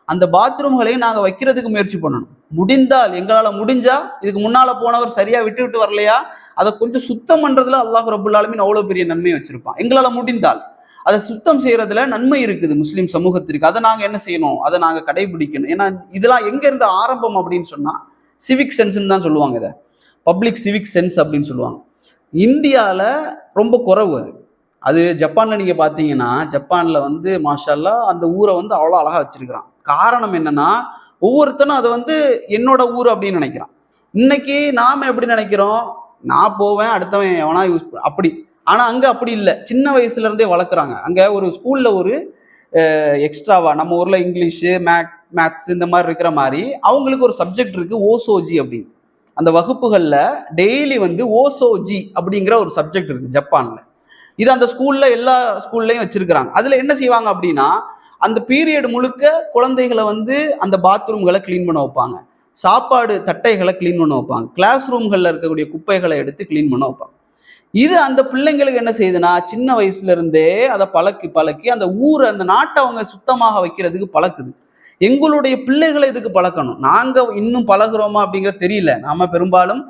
அந்த பாத்ரூம்களையும் நாங்க வைக்கிறதுக்கு முயற்சி பண்ணணும். முடிந்தால், எங்களால முடிஞ்சா, இதுக்கு முன்னால போனவர் சரியா விட்டு விட்டு வரலையா, அதை கொஞ்சம் சுத்தம் பண்றதுல அல்லாஹ் ரப்புல் ஆலமீன் அவ்வளவு பெரிய நன்மை வச்சிருப்பான். எங்களால முடிந்தால் அதை சுத்தம் செய்யறதுல நன்மை இருக்குது முஸ்லீம் சமூகத்திற்கு. அதை நாங்க என்ன செய்யணும், அதை நாங்க கடைபிடிக்கணும். ஏன்னா இதெல்லாம் எங்க இருந்து ஆரம்பம் அப்படின்னு சொன்னா சிவிக் சென்ஸ்ன்னு தான் சொல்லுவாங்க. இதை பப்ளிக் சிவிக் சென்ஸ் அப்படின்னு சொல்லுவாங்க. இந்தியாவில் ரொம்ப குறைவு அது. அது ஜப்பான்ல நீங்க பாத்தீங்கன்னா, ஜப்பான்ல வந்து மாஷா அல்லாஹ் அந்த ஊரை வந்து அவ்வளோ அழகா வச்சிருக்கிறான். காரணம் என்னன்னா, ஒவ்வொருத்தனும் அதை வந்து என்னோட ஊர் அப்படின்னு நினைக்கிறான். இன்னைக்கு நாம எப்படி நினைக்கிறோம், நான் போவேன் அடுத்தவன் எவனா யூஸ் அப்படி. ஆனா அங்க அப்படி இல்லை, சின்ன வயசுல இருந்தே வளர்க்குறாங்க. அங்க ஒரு ஸ்கூல்ல ஒரு எக்ஸ்ட்ராவா, நம்ம ஊர்ல இங்கிலீஷு மேத்ஸ் இந்த மாதிரி இருக்கிற மாதிரி அவங்களுக்கு ஒரு சப்ஜெக்ட் இருக்கு, ஓசோஜி அப்படின்னு. அந்த வகுப்புகள்ல டெய்லி வந்து ஓசோஜி அப்படிங்கிற ஒரு சப்ஜெக்ட் இருக்கு ஜப்பான்ல. இது அந்த ஸ்கூல்ல எல்லா ஸ்கூல்லையும் வச்சிருக்கிறாங்க. அதுல என்ன செய்வாங்க அப்படின்னா, அந்த பீரியட் முழுக்க குழந்தைகளை வந்து அந்த பாத்ரூம்களை கிளீன் பண்ண வைப்பாங்க, சாப்பாடு தட்டைகளை கிளீன் பண்ண வைப்பாங்க, கிளாஸ் ரூம்கள்ல இருக்கக்கூடிய குப்பைகளை எடுத்து கிளீன் பண்ண வைப்பாங்க. இது அந்த பிள்ளைங்களுக்கு என்ன செய்யுதுன்னா, சின்ன வயசுல இருந்தே அதை பழக்கி அந்த ஊரை, அந்த நாட்டை அவங்க சுத்தமாக வைக்கிறதுக்கு பழக்குது. எங்களுடைய பிள்ளைகளை இதுக்கு பழக்கணும். நாங்க இன்னும் பழகுறோமா அப்படிங்கிறது தெரியல. நாம பெரும்பாலும்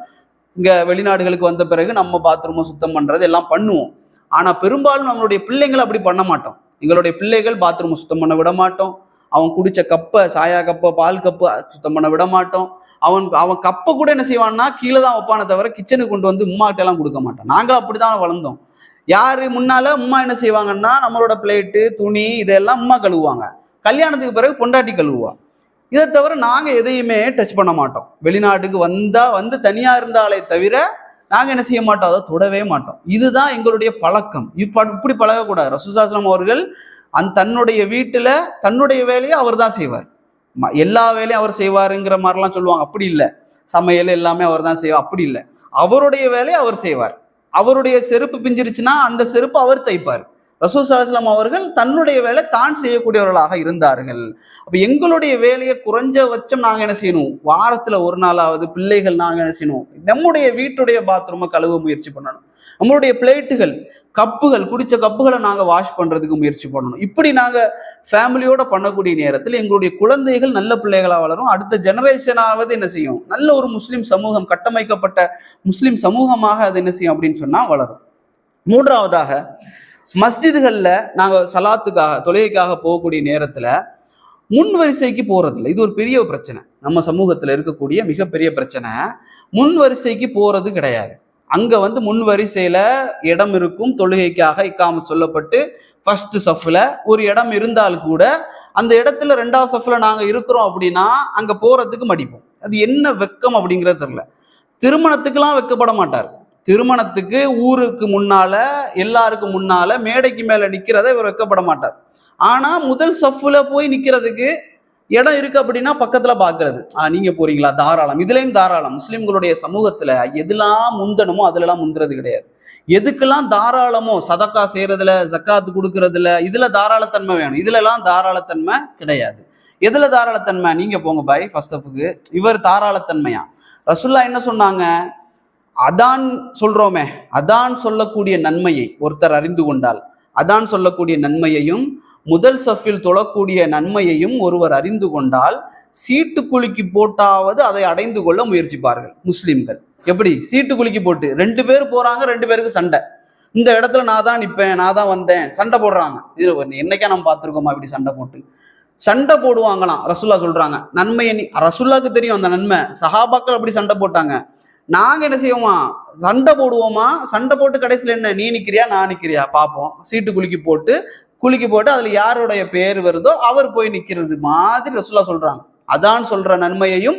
இங்க வெளிநாடுகளுக்கு வந்த பிறகு நம்ம பாத்ரூமை சுத்தம் பண்றது எல்லாம் பண்ணுவோம். ஆனா பெரும்பாலும் நம்மளுடைய பிள்ளைங்களை அப்படி பண்ண மாட்டோம். எங்களுடைய பிள்ளைகள் பாத்ரூமை சுத்தம் பண்ண விட மாட்டோம். அவன் குடிச்ச கப்பை, சாயா கப்பை, பால் கப்பு சுத்தம் பண்ண விட மாட்டோம். அவன் கப்பை கூட என்ன செய்வான்னா கீழே தான் வைப்பானே தவிர கிச்சனுக்கு கொண்டு வந்து உமாக்கிட்ட எல்லாம் கொடுக்க மாட்டான். நாங்களும் அப்படிதான் வளர்ந்தோம். யாரு முன்னால உமா என்ன செய்வாங்கன்னா, நம்மளோட பிளேட்டு, துணி இதெல்லாம் உமா கழுவுவாங்க. கல்யாணத்துக்கு பிறகு பொண்டாட்டி கழுவுவா. இதை தவிர நாங்க எதையுமே டச் பண்ண மாட்டோம். வெளிநாட்டுக்கு வந்து தனியா இருந்தாலே தவிர நாங்க என்ன செய்ய மாட்டோம், அதை தொடவே மாட்டோம். இதுதான் எங்களுடைய பழக்கம். இப்படி பழகக்கூடாது. ரசூலுல்லாஹி ஸல்லல்லாஹு அலைஹி வஸல்லம் அவர்கள் தன்னுடைய வீட்டுல தன்னுடைய வேலையை அவர் தான் செய்வார். எல்லா வேலையும் அவர் செய்வாருங்கிற மாதிரிலாம் சொல்லுவாங்க. அப்படி இல்லை. சமையல் எல்லாமே அவர் தான் செய்வார், அப்படி இல்லை. அவருடைய வேலையை அவர் செய்வார். அவருடைய செருப்பு பிஞ்சிருச்சுன்னா அந்த செருப்பு அவர் தைப்பார். ரசூல் ஸல்லல்லாஹு அலைஹி வஸல்லம் அவர்கள் தன்னுடைய வேலை தான் செய்யக்கூடியவர்களாக இருந்தார்கள். அப்ப எங்களுடைய வேலையை குறைஞ்சபட்சம் நாங்க என்ன செய்யணும், வாரத்துல ஒரு நாளாவது பிள்ளைகள் நாங்க என்ன செய்யணும், நம்முடைய வீட்டுடைய பாத்ரூமை கழுவ முயற்சி பண்ணணும். நம்மளுடைய பிளேட்டுகள், கப்புகள், குடிச்ச கப்புகளை நாங்க வாஷ் பண்றதுக்கு முயற்சி பண்ணணும். இப்படி நாங்க ஃபேமிலியோட பண்ணக்கூடிய நேரத்தில் எங்களுடைய குழந்தைகள் நல்ல பிள்ளைகளா வளரும். அடுத்த ஜெனரேஷனாவது என்ன செய்யும், நல்ல ஒரு முஸ்லிம் சமூகம், கட்டமைக்கப்பட்ட முஸ்லிம் சமூகமாக அது என்ன செய்யும் அப்படின்னு சொன்னா வளரும். மூன்றாவதாக, மஸ்ஜிதுகளில் நாங்கள் சலாத்துக்காக, தொழுகைக்காக போகக்கூடிய நேரத்தில் முன் வரிசைக்கு போகிறதில்ல. இது ஒரு பெரிய பிரச்சனை, நம்ம சமூகத்தில் இருக்கக்கூடிய மிகப்பெரிய பிரச்சனை. முன் வரிசைக்கு போகிறது கிடையாது. அங்கே வந்து முன் வரிசையில் இடம் இருக்கும், தொழுகைக்காக இக்காமத் சொல்லப்பட்டு ஃபர்ஸ்ட் சஃப்ல ஒரு இடம் இருந்தால் கூட அந்த இடத்துல 2வது சஃப்ல நாங்கள் இருக்கிறோம் அப்படின்னா அங்கே போகிறதுக்கு மடிப்போம். அது என்ன வெக்கம் அப்படிங்கிறது தெரியல. திருமணத்துக்கெல்லாம் வெக்கப்பட மாட்டார். திருமணத்துக்கு ஊருக்கு முன்னால, எல்லாருக்கும் முன்னால மேடைக்கு மேல நிக்கிறத இவர் வைக்கப்பட மாட்டார். ஆனா முதல் சஃப்ல போய் நிக்கிறதுக்கு இடம் இருக்கு அப்படின்னா பக்கத்துல பாக்குறது, நீங்க போறீங்களா, தாராளம். இதுலயும் தாராளம். முஸ்லிம்களுடைய சமூகத்துல எதெல்லாம் முந்தணுமோ அதுலலாம் முந்துறது கிடையாது. எதுக்கெல்லாம் தாராளமோ, சதக்கா செய்யறதுல, ஜக்காத்து கொடுக்கறதுல, இதுல தாராளத்தன்மை வேணும். இதுல எல்லாம் தாராளத்தன்மை கிடையாது. எதுல தாராளத்தன்மை, நீங்க போங்க பாய் ஃபர்ஸ்ட் சஃப்க்கு, இவர் தாராளத்தன்மையா. ரசூலுல்லாஹ் என்ன சொன்னாங்க, அதான் சொல்றோமே, அதான் சொல்லக்கூடிய நன்மையை ஒருத்தர் அறிந்து கொண்டால், அதான் சொல்லக்கூடிய நன்மையையும் முதல் சஃபில் தொழக்கூடிய நன்மையையும் ஒருவர் அறிந்து கொண்டால் சீட்டு குலுக்கி போட்டாவது அதை அடைந்து கொள்ள முயற்சிப்பார்கள் முஸ்லிம்கள். எப்படி சீட்டு குலுக்கி போட்டு 2 பேர் போறாங்க, 2 பேருக்கு சண்டை, இந்த இடத்துல நான் தான் நிற்பேன், நான் தான் வந்தேன், சண்டை போடுறாங்க. இது என்னைக்கா நம்ம பார்த்துருக்கோமா இப்படி சண்டை போட்டு? சண்டை போடுவாங்களாம். ரசூலுல்லாஹ் சொல்றாங்க நன்மையை, ரசூலுல்லாஹ்க்கு தெரியும் அந்த நன்மை. சஹாபாக்கள் அப்படி சண்டை போட்டாங்க. நாங்க என்ன செய்வோமா, சண்டை போடுவோமா, சண்டை போட்டு கடைசியில் என்ன, நீ நிக்கிறியா நான் நிக்கிறியா பார்ப்போம், சீட்டு குலுக்கி போட்டு அதுல யாருடைய பேர் வருதோ அவர் போய் நிக்கிறது மாதிரி ரசூலுல்லாஹ் சொல்றாங்க. அதான் சொல்ற நன்மையையும்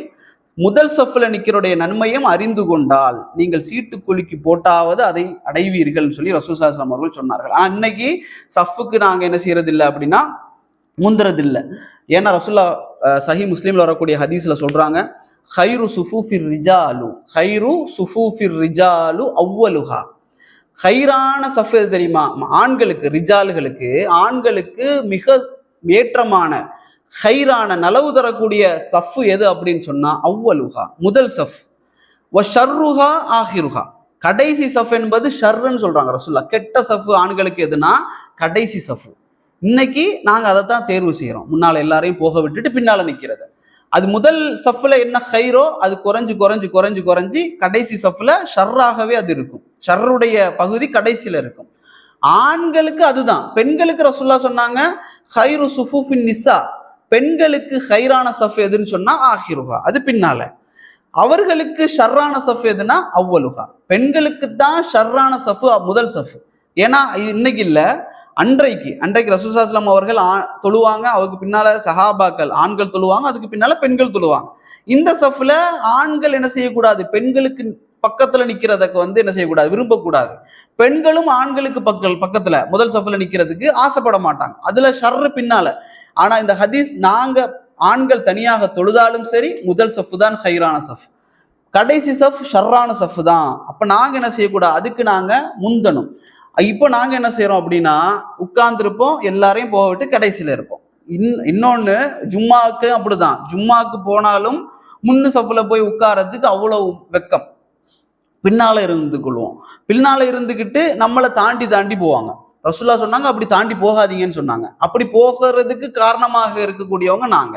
முதல் சஃப்ல நிக்கிறோடைய நன்மையும் அறிந்து கொண்டால் நீங்கள் சீட்டு குலுக்கி போட்டாவது அதை அடைவீர்கள் சொல்லி ரசூலுல்லாஹி ஸல்லல்லாஹு அலைஹி வஸல்லம் அவர்கள் சொன்னார்கள். ஆனா இன்னைக்கு சஃப்புக்கு நாங்க என்ன செய்யறது இல்லை அப்படின்னா, முந்துறது இல்லை. ஏன்னா ரசூல்லா சஹி முஸ்லீம்ல வரக்கூடிய ஹதீஸ்ல சொல்றாங்க, ஹைரு சுஃபூஃபிர் ரிஜாலு அவ்வலுஹா. ஹைரான சஃப் எது தெரியுமா? ஆண்களுக்கு, ஆண்களுக்கு மிக ஏற்றமான ஹைரான நலவு தரக்கூடிய சஃப் எது அப்படின்னு சொன்னா அவ்வலுஹா, முதல் சஃப். ஷர்ருஹா ஆஹிருஹா, கடைசி சஃப் என்பது ஷர்ன்னு சொல்றாங்க ரசூல்லா. கெட்ட சஃப் ஆண்களுக்கு எதுனா கடைசி சஃப். இன்னைக்கு நாங்க அதை தான் தேர்வு செய்யறோம், முன்னால எல்லாரையும் போக விட்டுட்டு பின்னால நிக்கிறது. அது முதல் சஃப்ல என்ன ஹைரோ அது குறைஞ்சு குறைஞ்சு குறைஞ்சு குறைஞ்சி கடைசி சஃப்ல ஷர்ராகவே அது இருக்கும். ஷர்ருடைய பகுதி கடைசியில இருக்கும். ஆண்களுக்கு அதுதான். பெண்களுக்கு ரசூல்லா சொன்னாங்க ஹைரு சுஃபூஃபின் நிசா, பெண்களுக்கு ஹைரான சஃப் எதுன்னு சொன்னா ஆஹிருஹா, அது பின்னால. அவர்களுக்கு ஷர்ரான சஃப் எதுனா அவ்வலுஹா. பெண்களுக்கு தான் ஷர்ரான சஃப் முதல் சஃப். ஏன்னா இன்னைக்கு இல்ல, அன்றைக்கு ரசூல் ஸல்லல்லாஹு அலைஹி வஸல்லம் அவர்கள் தொழுவாங்க, அவருக்கு பின்னால சஹாபாக்கள் ஆண்கள் தொழுவாங்க, அதுக்கு பின்னால பெண்கள் தொழுவாங்க. இந்த சஃப்ல ஆண்கள் என்ன செய்யக்கூடாது, பெண்களுக்கு பக்கத்துல நிக்கிறதுக்கு என்ன செய்யக்கூடாது, விரும்பக்கூடாது. பெண்களும் ஆண்களுக்கு பக்கத்துல முதல் சஃப்ல நிக்கிறதுக்கு ஆசைப்பட மாட்டாங்க. அதுல ஷர்ரு பின்னால. ஆனா இந்த ஹதீஸ், நாங்க ஆண்கள் தனியாக தொழுதாலும் சரி முதல் சஃப் தான் ஹைரான சஃப், கடைசி சஃப் ஷர்ரான சஃப் தான். அப்ப நாங்க என்ன செய்யக்கூடாது, அதுக்கு நாங்க முந்தணும். இப்போ நாங்க என்ன செய்யறோம் அப்படின்னா, உட்கார்ந்துருப்போம், எல்லாரையும் போக விட்டு கடைசியில இருப்போம். இன்னொன்னு ஜும்மாவுக்கு அப்படிதான். ஜும்மாவுக்கு போனாலும் முன்னு சஃப்ல போய் உட்கார்றதுக்கு அவ்வளவு வெக்கம். பின்னால இருந்துக்குள்வோம். பின்னால இருந்துக்கிட்டு நம்மளை தாண்டி தாண்டி போவாங்க. ரசூல்லா சொன்னாங்க அப்படி தாண்டி போகாதீங்கன்னு சொன்னாங்க. அப்படி போகிறதுக்கு காரணமாக இருக்கக்கூடியவங்க நாங்க.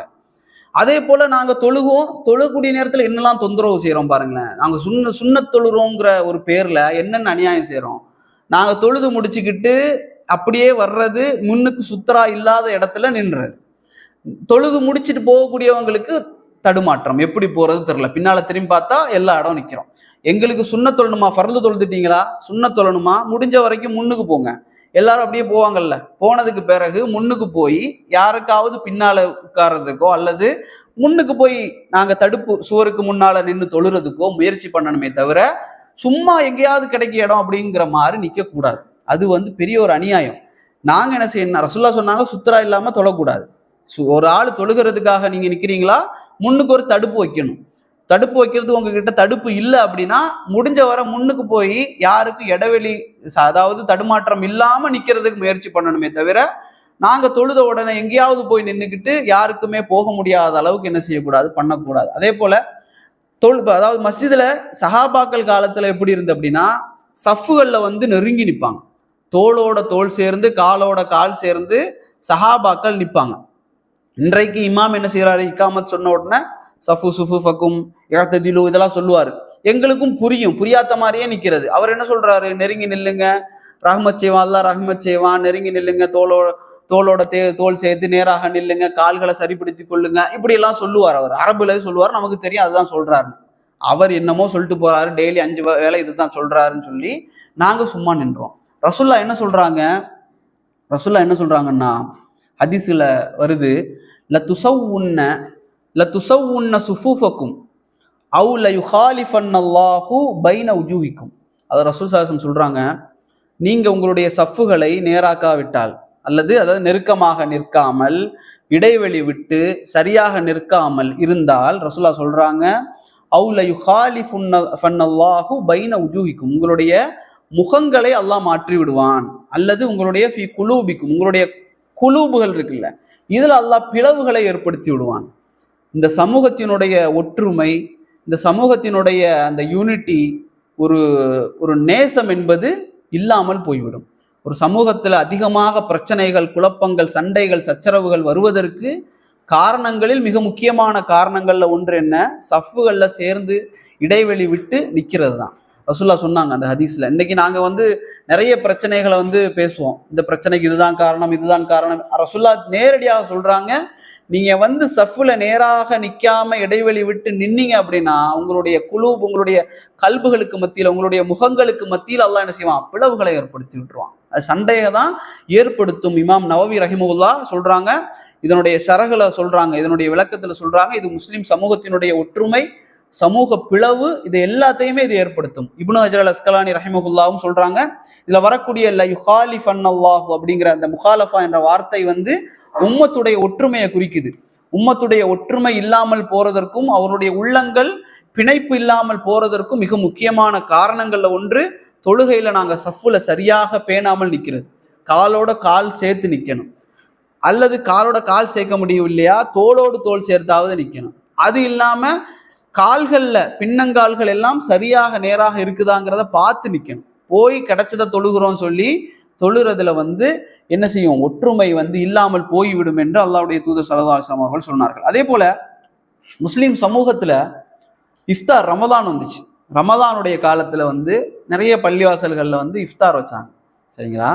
அதே போல நாங்க தொழுகக்கூடிய நேரத்துல என்னெல்லாம் தொந்தரவு செய்யறோம் பாருங்களேன். நாங்க சுண்ணத் தொழுறோங்கிற ஒரு பேர்ல என்னென்ன அநியாயம் செய்யறோம். நாங்க தொழுது முடிச்சுக்கிட்டு அப்படியே வர்றது, முன்னுக்கு சுத்தரா இல்லாத இடத்துல நின்றது. தொழுது முடிச்சுட்டு போகக்கூடியவங்களுக்கு தடுமாற்றம், எப்படி போறது தெரியல. பின்னால திரும்பி பார்த்தா எல்லா இடம் நிக்கிறோம். எங்களுக்கு சுண்ணத் தொழணுமா, ஃபர்து தொழுதுட்டீங்களா, சுண்ணத் தொழணுமா, முடிஞ்ச வரைக்கும் முன்னுக்கு போங்க. எல்லாரும் அப்படியே போவாங்கல்ல. போனதுக்கு பிறகு முன்னுக்கு போய் யாருக்காவது பின்னால உட்கார்றதுக்கோ அல்லது முன்னுக்கு போய் நாங்க தடுப்பு சுவருக்கு முன்னால நின்று தொழுறதுக்கோ முயற்சி பண்ணணுமே தவிர, சும்மா எங்கேயாவது கிடைக்க இடம் அப்படிங்கிற மாதிரி நிக்க கூடாது. அது பெரிய ஒரு அநியாயம். நாங்க என்ன செய்யணும், ரசூல்லா சொன்னாங்க சுத்தரா இல்லாம தொழக்கூடாது. ஒரு ஆள் தொழுகிறதுக்காக நீங்க நிக்கிறீங்களா, முன்னுக்கு ஒரு தடுப்பு வைக்கணும். தடுப்பு வைக்கிறது உங்ககிட்ட தடுப்பு இல்லை அப்படின்னா முடிஞ்ச வர முன்னுக்கு போய் யாருக்கும் இடைவெளி, அதாவது தடுமாற்றம் இல்லாம நிக்கிறதுக்கு முயற்சி பண்ணணுமே தவிர, நாங்க தொழுத உடனே எங்கேயாவது போய் நின்றுக்கிட்டு யாருக்குமே போக முடியாத அளவுக்கு என்ன செய்யக்கூடாது, பண்ணக்கூடாது. அதே போல அதாவது மஸ்ஜிதுல சஹாபாக்கள் காலத்துல எப்படி இருந்து அப்படின்னா, சஃப்புகள்ல நெருங்கி நிற்பாங்க. தோளோட தோல் சேர்ந்து காலோட கால் சேர்ந்து சஹாபாக்கள் நிற்பாங்க. இன்றைக்கு இமாம் என்ன செய்யறாரு, இக்காமத் சொன்ன உடனே சஃபு சுஃபுஃபக்கும் இழத்ததிலு இதெல்லாம் சொல்லுவாரு. எங்களுக்கும் புரியாத மாதிரியே நிக்கிறது. அவர் என்ன சொல்றாரு, நெருங்கி நில்லுங்க, ரஹ்மத் செய்வான், அல்லாஹ் ரஹ்மத் செய்வான், நெருங்கி நில்லுங்க, தோளோட தோல் சேர்த்து நேராக நில்லுங்க, கால்களை சரிப்படுத்தி கொள்ளுங்க, இப்படி எல்லாம் சொல்லுவார். அவர் அரபுல சொல்லுவார், நமக்கு தெரியும் அதுதான் சொல்றாரு. அவர் என்னமோ சொல்லிட்டு போறாரு, டெய்லி 5 வேளை இதுதான் சொல்றாருன்னு சொல்லி நாங்க சும்மா நின்றோம். ரசூல்லா என்ன சொல்றாங்கன்னா, ஹதீஸ்ல வருது, லதுஸவ்வுன்ன சுஃபூஃபக்கும் அவு லயுஹாலிஃபன்னல்லாஹு பைன உஜூஹிக்கும். அது ரசூல் ஸல்லல்லாஹு அலைஹி வஸல்லம் சொல்றாங்க, நீங்க உங்களுடைய சஃப்புகளை நேராக்காவிட்டால், அதாவது நெருக்கமாக நிற்காமல், இடைவெளி விட்டு சரியாக நிற்காமல் இருந்தால், ரசூலா சொல்றாங்க, அவு லயுஹாலிஃபன்னல்லாஹு பைன உஜூஹிக்கும், உங்களுடைய முகங்களை அல்லாஹ் மாற்றி விடுவான், அல்லது உங்களுடைய ஃபி குலூபிக்கும், உங்களுடைய குலூபுகள் இருக்குல்ல, இதுல அல்லாஹ் பிளவுகளை ஏற்படுத்தி விடுவான். இந்த சமூகத்தினுடைய ஒற்றுமை, இந்த சமூகத்தினுடைய அந்த யூனிட்டி, ஒரு நேசம் என்பது இல்லாமல் போய்விடும். ஒரு சமூகத்துல அதிகமாக பிரச்சனைகள், குழப்பங்கள், சண்டைகள், சச்சரவுகள் வருவதற்கு காரணங்களில் மிக முக்கியமான காரணங்கள்ல ஒன்று என்ன, சஃப்புகள்ல சேர்ந்து இடைவெளி விட்டு நிக்கிறது தான். ரசூல்லா சொன்னாங்க அந்த ஹதீஸ்ல. இன்னைக்கு நாங்க நிறைய பிரச்சனைகளை பேசுவோம், இந்த பிரச்சனைக்கு இதுதான் காரணம். ரசூல்லா நேரடியாக சொல்றாங்க, நீங்க சஃப்ல நேராக நிக்காம இடைவெளி விட்டு நின்னீங்க அப்படின்னா உங்களுடைய குலூப், உங்களுடைய கல்புகளுக்கு மத்தியில், உங்களுடைய முகங்களுக்கு மத்தியில் அல்லாஹ் என்ன செய்வான், பிளவுகளை ஏற்படுத்தி விட்டுருவான். அது சண்டையை தான் ஏற்படுத்தும். இமாம் நவவி ரஹிமஹுல்லாஹ் சொல்றாங்க, இதனுடைய ஷரஹ்ல சொல்றாங்க, இதனுடைய விளக்கத்துல சொல்றாங்க, இது முஸ்லிம் சமூகத்தினுடைய ஒற்றுமை, சமூக பிளவு, இது எல்லாத்தையுமே இது ஏற்படுத்தும். இப்னு ஹஜர் அல் அஸ்கலானி ரஹிமஹுல்லாவும் சொல்றாங்க, இதுல வரக்கூடிய ல யுஹாலிஃபன்னல்லாஹு அப்படிங்கிற அந்த முஹாலஃபா என்ற வார்த்தை உம்மத்துடைய ஒற்றுமையை குறிக்குது. உம்மத்துடைய ஒற்றுமை இல்லாமல் போறதற்கும் அவருடைய உள்ளங்கள் பிணைப்பு இல்லாமல் போறதற்கும் மிக முக்கியமான காரணங்கள்ல ஒன்று, தொழுகையில நாங்க சஃப்புல சரியாக பேணாமல் நிற்கிறது. காலோட கால் சேர்த்து நிற்கணும், அல்லது காலோட கால் சேர்க்க முடியும் இல்லையா, தோளோடு தோல் சேர்த்தாவது நிற்கணும். அது இல்லாம கால்கள்ல பின்னங்கால்கள் எல்லாம் சரியாக நேராக இருக்குதாங்கிறத பார்த்து நிற்கணும். போய் கிடைச்சதை தொழுகிறோம் சொல்லி தொழுறதுல என்ன செய்யும், ஒற்றுமை இல்லாமல் போய்விடும் என்று அல்லாஹ்வுடைய தூதர் ஸல்லல்லாஹு அலைஹி வஸல்லம் அவர்கள் சொன்னார்கள். அதே போல முஸ்லீம் சமூகத்துல இஃப்தார் ரமதான் வந்துச்சு. ரமதானுடைய காலத்துல நிறைய பள்ளிவாசல்கள்ல இஃப்தார் வச்சாங்க. சரிங்களா?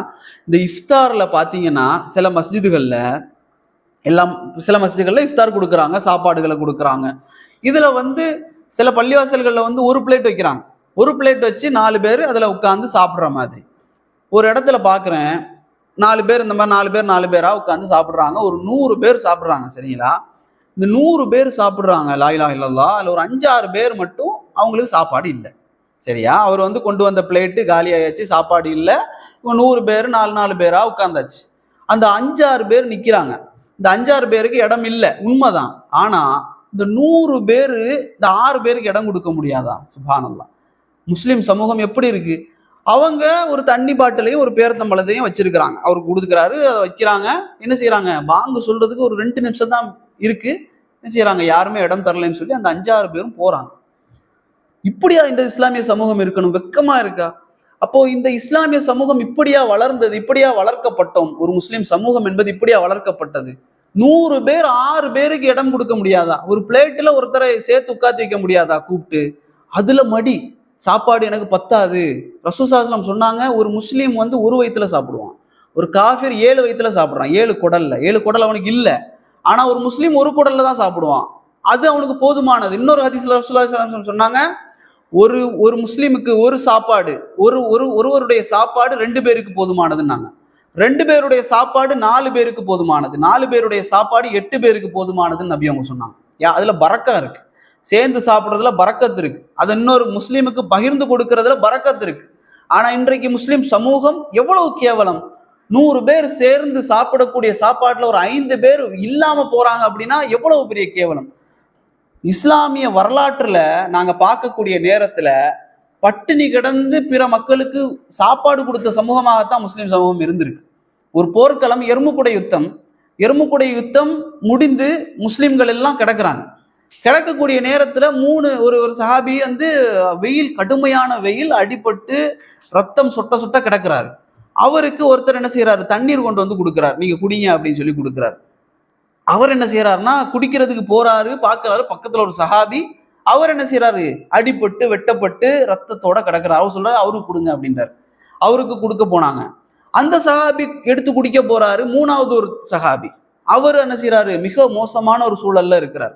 இந்த இஃப்தார்ல பாத்தீங்கன்னா சில மஸ்ஜிதுகள்ல இஃப்தார் கொடுக்குறாங்க, சாப்பாடுகளை கொடுக்குறாங்க. இதுல சில பள்ளிவாசல்கள்ல ஒரு பிளேட் வைக்கிறாங்க. ஒரு பிளேட் வச்சு 4 பேர் அதுல உட்காந்து சாப்பிட்ற மாதிரி. ஒரு இடத்துல பாக்குறேன் 4 பேர், இந்த மாதிரி 4 பேரா உட்காந்து சாப்பிட்றாங்க. ஒரு 100 பேர் சாப்பிட்றாங்க. சரிங்களா? இந்த 100 பேர் சாப்பிட்றாங்க லா இலாஹ இல்லல்லாஹ், அதுல ஒரு 5-6 பேர் மட்டும் அவங்களுக்கு சாப்பாடு இல்லை. சரியா? அவர் கொண்டு வந்த பிளேட்டு காலியாயாச்சு, சாப்பாடு இல்லை. இவங்க 100 பேர் 4 பேரா உட்காந்தாச்சு. அந்த 5-6 பேர் நிக்கிறாங்க. இந்த 5-6 பேருக்கு இடம் இல்லை, உண்மைதான். ஆனா இந்த 100 பேரு இந்த 6 பேருக்கு இடம் கொடுக்க முடியாதா? சுப்ஹானல்லாஹ். முஸ்லிம் சமூகம் எப்படி இருக்கு? அவங்க ஒரு தண்ணி பாட்டிலையும் ஒரு பேரத்தம்பழத்தையும் வச்சிருக்கிறாங்க, அவருக்கு கொடுத்துக்கிறாரு, அதை வைக்கிறாங்க. என்ன செய்யறாங்க, பாங்கு சொல்றதுக்கு ஒரு 2 நிமிஷம் தான் இருக்கு. என்ன செய்யறாங்க, யாருமே இடம் தரலன்னு சொல்லி அந்த 5-6 பேரும் போறாங்க. இப்படியா இந்த இஸ்லாமிய சமூகம் இருக்கணும்? வெக்கமா இருக்கா? அப்போ இந்த இஸ்லாமிய சமூகம் இப்படியா வளர்ந்தது, இப்படியா வளர்க்கப்பட்டோம்? ஒரு முஸ்லிம் சமூகம் என்பது இப்படியா வளர்க்கப்பட்டது? 100 பேர் 6 பேருக்கு இடம் கொடுக்க முடியாதா? ஒரு பிளேட்ல ஒருத்தரை சேர்த்து உட்காந்து வைக்க முடியாதா கூப்பிட்டு? அதுல மடி சாப்பாடு எனக்கு பத்தாது. ரசூல் ஸல்லல்லாஹு அலைஹி வஸல்லம் சொன்னாங்க, ஒரு முஸ்லீம் ஒரு வயித்துல சாப்பிடுவான், ஒரு காஃபிர் 7 வயித்துல சாப்பிடுறான். 7 குடல்ல, 7 குடல் அவனுக்கு இல்ல, ஆனா ஒரு முஸ்லீம் ஒரு குடல்ல தான் சாப்பிடுவான். அது அவனுக்கு போதுமானது. இன்னொரு ஹதீஸ்ல ரசூல் ஸல்லல்லாஹு அலைஹி வஸல்லம் சொன்னாங்க, ஒரு முஸ்லீமுக்கு ஒரு சாப்பாடு, ஒருவருடைய சாப்பாடு 2 பேருக்கு போதுமானதுன்னாங்க. 2 பேருடைய சாப்பாடு 4 பேருக்கு போதுமானது, 4 பேருடைய சாப்பாடு 8 பேருக்கு போதுமானதுன்னு நபி அவங்க சொன்னாங்க. அதுல பரக்கா இருக்கு, சேர்ந்து சாப்பிட்றதுல பரக்கத்து இருக்கு. அது இன்னொரு முஸ்லீமுக்கு பகிர்ந்து கொடுக்கறதுல பரக்கத்து இருக்கு. ஆனா இன்றைக்கு முஸ்லீம் சமூகம் எவ்வளவு கேவலம்! 100 பேர் சேர்ந்து சாப்பிடக்கூடிய சாப்பாட்டுல ஒரு 5 பேர் இல்லாம போறாங்க அப்படின்னா எவ்வளவு பெரிய கேவலம்! இஸ்லாமிய வரலாற்றுல நாங்க பார்க்கக்கூடிய நேரத்துல பட்டினி கிடந்து பிற மக்களுக்கு சாப்பாடு கொடுத்த சமூகமாகத்தான் முஸ்லீம் சமூகம் இருந்திருக்கு. ஒரு போர்க்களம், எருமுக்குடை யுத்தம் முடிந்து முஸ்லிம்கள் எல்லாம் கிடக்குறாங்க. கிடக்கக்கூடிய நேரத்துல ஒரு சஹாபி வெயில், கடுமையான வெயில், அடிபட்டு ரத்தம் சொட்ட கிடக்குறாரு. அவருக்கு ஒருத்தர் என்ன செய்யறாரு, தண்ணீர் கொண்டு கொடுக்குறாரு, நீங்க குடிங்க அப்படின்னு சொல்லி கொடுக்குறாரு. அவர் என்ன செய்யறாருன்னா குடிக்கிறதுக்கு போறாரு, பார்க்கிறாரு பக்கத்துல ஒரு சஹாபி. அவர் என்ன செய்யறாரு, அடிபட்டு வெட்டப்பட்டு ரத்தத்தோட கிடக்குறாரு. அவர் சொல்றாரு, அவருக்கு கொடுங்க அப்படின்றாரு. அவருக்கு கொடுக்க போனாங்க. அந்த சஹாபி எடுத்து குடிக்க போறாரு. 3வது ஒரு சஹாபி, அவர் என்ன செய்யறாரு, மிக மோசமான ஒரு சூழல்ல இருக்கிறார்.